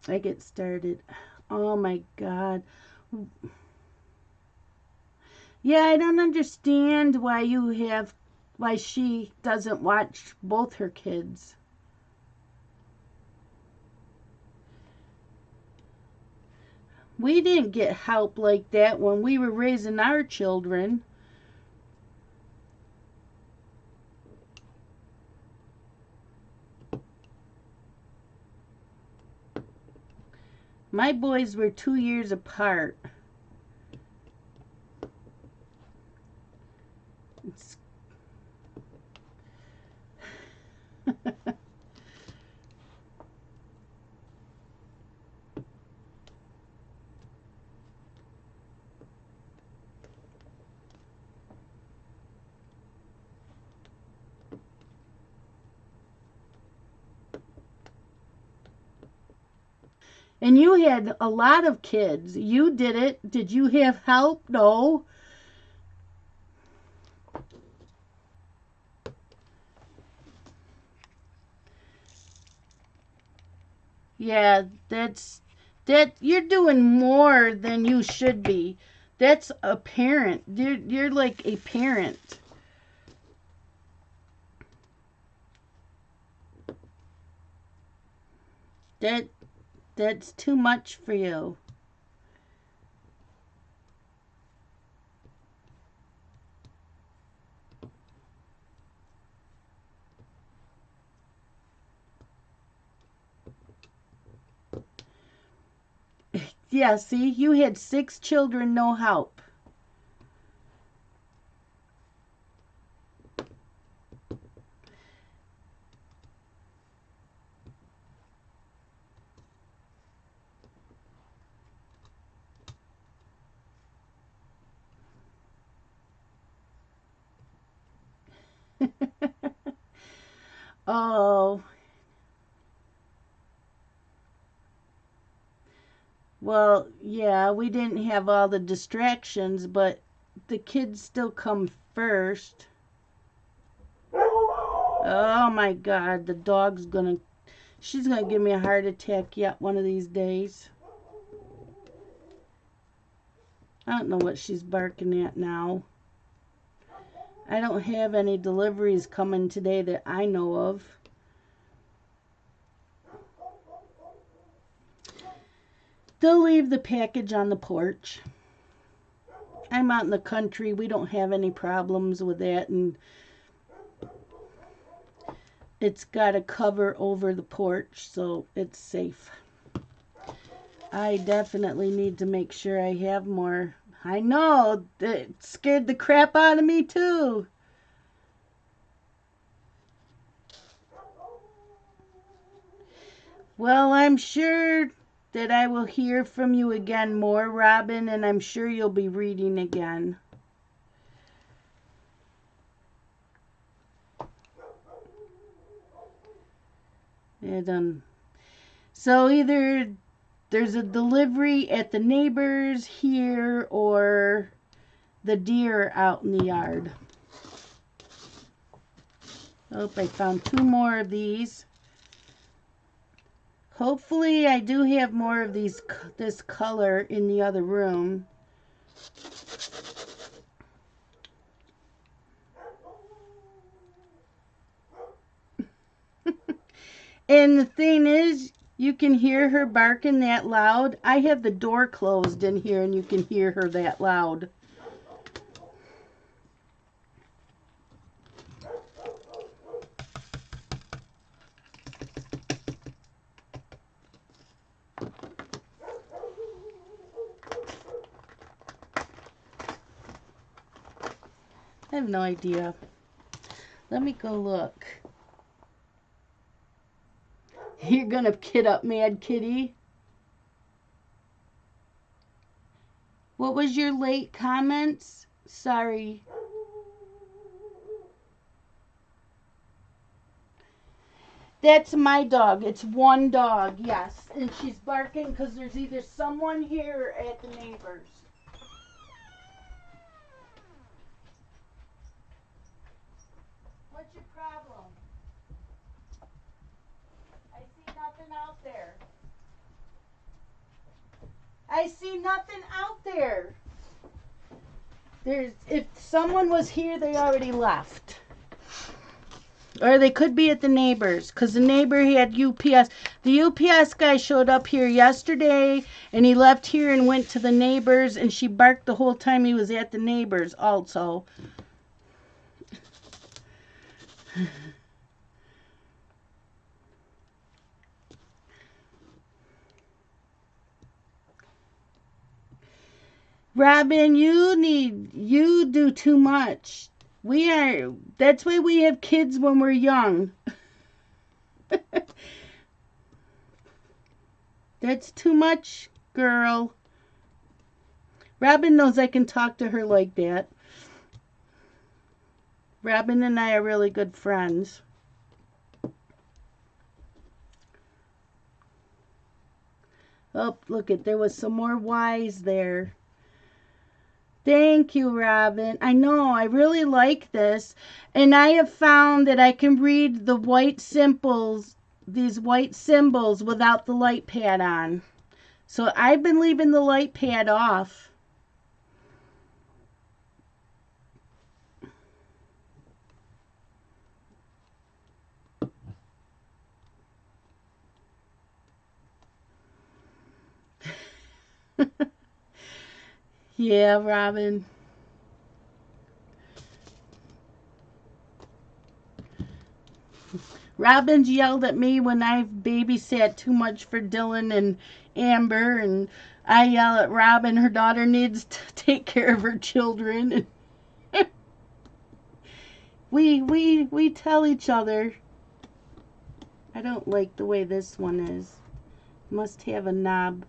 I get started. Oh my God. Yeah, I don't understand why she doesn't watch both her kids. We didn't get help like that when we were raising our children. My boys were 2 years apart. And you had a lot of kids. You did it. Did you have help? No. Yeah, that you're doing more than you should be. That's a parent. You're like a parent. That that's too much for you. Yeah, see, you had 6 children, no help. Oh, well, yeah, we didn't have all the distractions, but the kids still come first. Oh my God, she's gonna give me a heart attack yet one of these days. I don't know what she's barking at now. I don't have any deliveries coming today that I know of. They'll leave the package on the porch. I'm out in the country. We don't have any problems with that, and it's got a cover over the porch, so it's safe. I definitely need to make sure I have more. I know, it scared the crap out of me too. Well, I'm sure that I will hear from you again more, Robin, and I'm sure you'll be reading again. And so either there's a delivery at the neighbors here or the deer out in the yard. Oh, I found 2 more of these. Hopefully I do have more of this color in the other room. And the thing is, you can hear her barking that loud. I have the door closed in here and you can hear her that loud. I have no idea. Let me go look. You're gonna kid up, Mad Kitty. What was your late comments? Sorry. That's my dog. It's one dog, yes. And she's barking because there's either someone here or at the neighbors. What's your problem? I see nothing out there. I see nothing out there. If someone was here, they already left. Or they could be at the neighbors, because the neighbor had UPS. The UPS guy showed up here yesterday, and he left here and went to the neighbors, and she barked the whole time he was at the neighbors also. Robin, you do too much. That's why we have kids when we're young. That's too much, girl. Robin knows I can talk to her like that. Robin and I are really good friends. Oh, look there was some more Y's there. Thank you, Robin. I know, I really like this. And I have found that I can read the white symbols, these white symbols, without the light pad on. So I've been leaving the light pad off. Yeah, Robin. Robin's yelled at me when I've babysat too much for Dylan and Amber, and I yell at Robin. Her daughter needs to take care of her children. we tell each other. I don't like the way this one is. Must have a knob.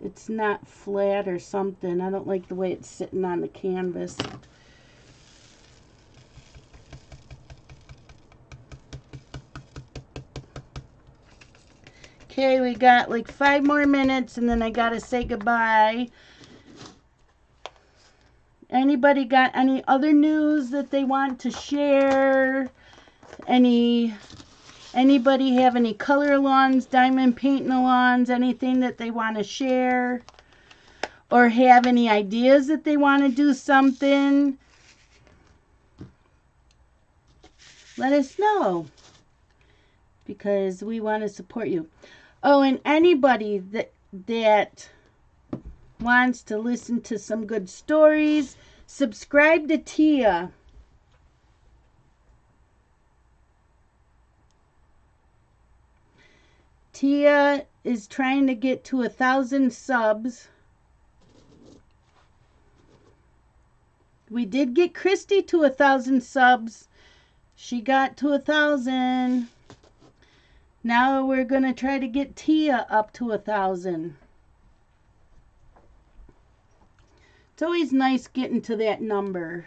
It's not flat or something. I don't like the way it's sitting on the canvas. Okay, we got like 5 more minutes and then I gotta say goodbye. Anybody got any other news that they want to share? Anybody have any color alongs, diamond painting alongs, anything that they want to share? Or have any ideas that they want to do something? Let us know, because we want to support you. Oh, and anybody that wants to listen to some good stories, subscribe to Tia. Tia is trying to get to 1,000 subs. We did get Christy to 1,000 subs. She got to 1,000. Now we're going to try to get Tia up to 1,000. It's always nice getting to that number.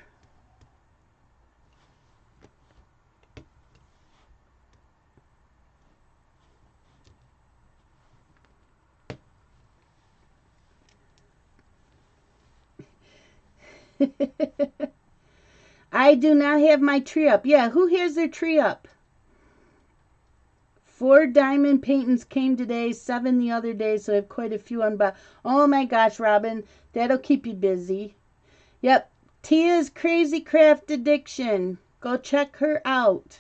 I do not have my tree up. Yeah, who has their tree up? 4 diamond paintings came today, 7 the other day, so I have quite a few on. But oh my gosh, Robin, that'll keep you busy. Yep, Tia's Crazy Craft Addiction. Go check her out.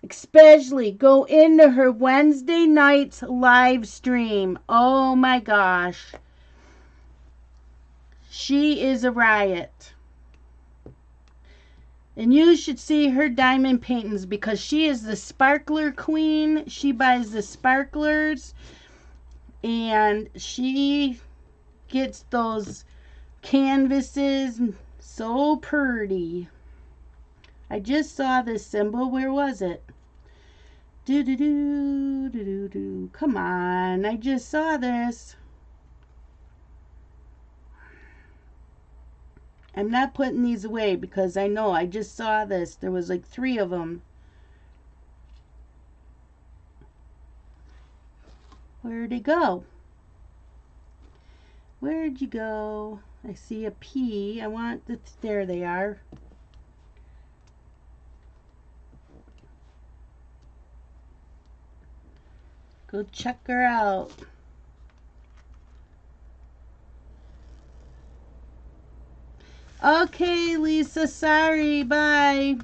Especially go into her Wednesday night's live stream. Oh my gosh. She is a riot. And you should see her diamond paintings because she is the sparkler queen. She buys the sparklers and she gets those canvases so pretty. I just saw this symbol. Where was it? Do. Come on. I just saw this. I'm not putting these away because I know I just saw this. There was like 3 of them. Where'd it go? Where'd you go? I see a P. I want the, there they are. Go check her out. Okay, Lisa, sorry, bye.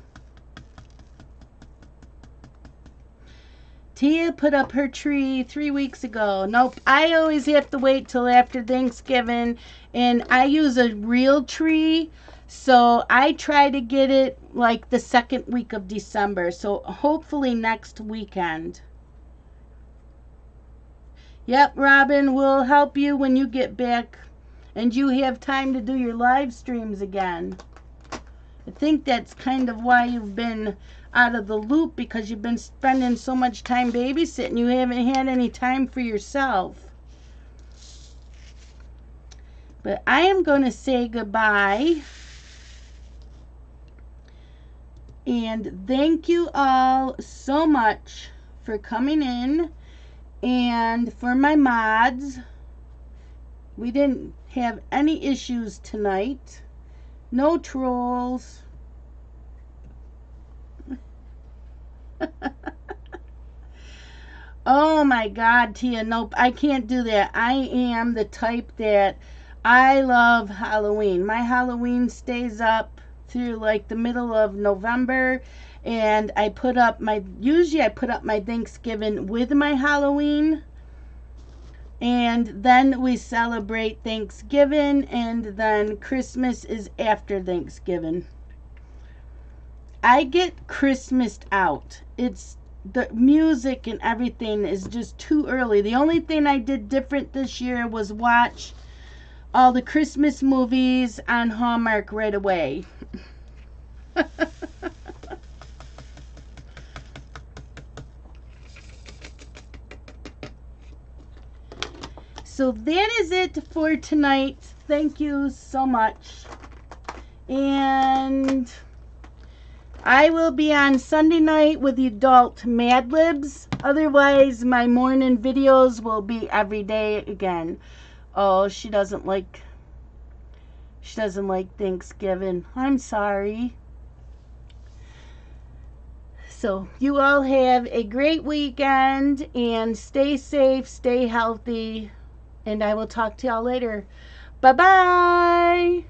Tia put up her tree 3 weeks ago. Nope, I always have to wait till after Thanksgiving, and I use a real tree, so I try to get it like the 2nd week of December, so hopefully next weekend. Yep, Robin, we'll help you when you get back and you have time to do your live streams again. I think that's kind of why you've been out of the loop, because you've been spending so much time babysitting. You haven't had any time for yourself. But I am going to say goodbye. And thank you all so much for coming in. And for my mods, we didn't have any issues tonight. No trolls. Oh my God, Tia, nope, I can't do that. I am the type that I love Halloween. My Halloween stays up through like the middle of November, and I put up my, usually I put up my Thanksgiving with my Halloween, and then we celebrate Thanksgiving, and then Christmas is after Thanksgiving. I get Christmased out. It's the music and everything is just too early. The only thing I did different this year was watch all the Christmas movies on Hallmark right away. So that is it for tonight. Thank you so much. And I will be on Sunday night with the adult Mad Libs. Otherwise, my morning videos will be every day again. Oh, she doesn't like Thanksgiving. I'm sorry. So you all have a great weekend and stay safe, stay healthy, and I will talk to y'all later. Bye-bye.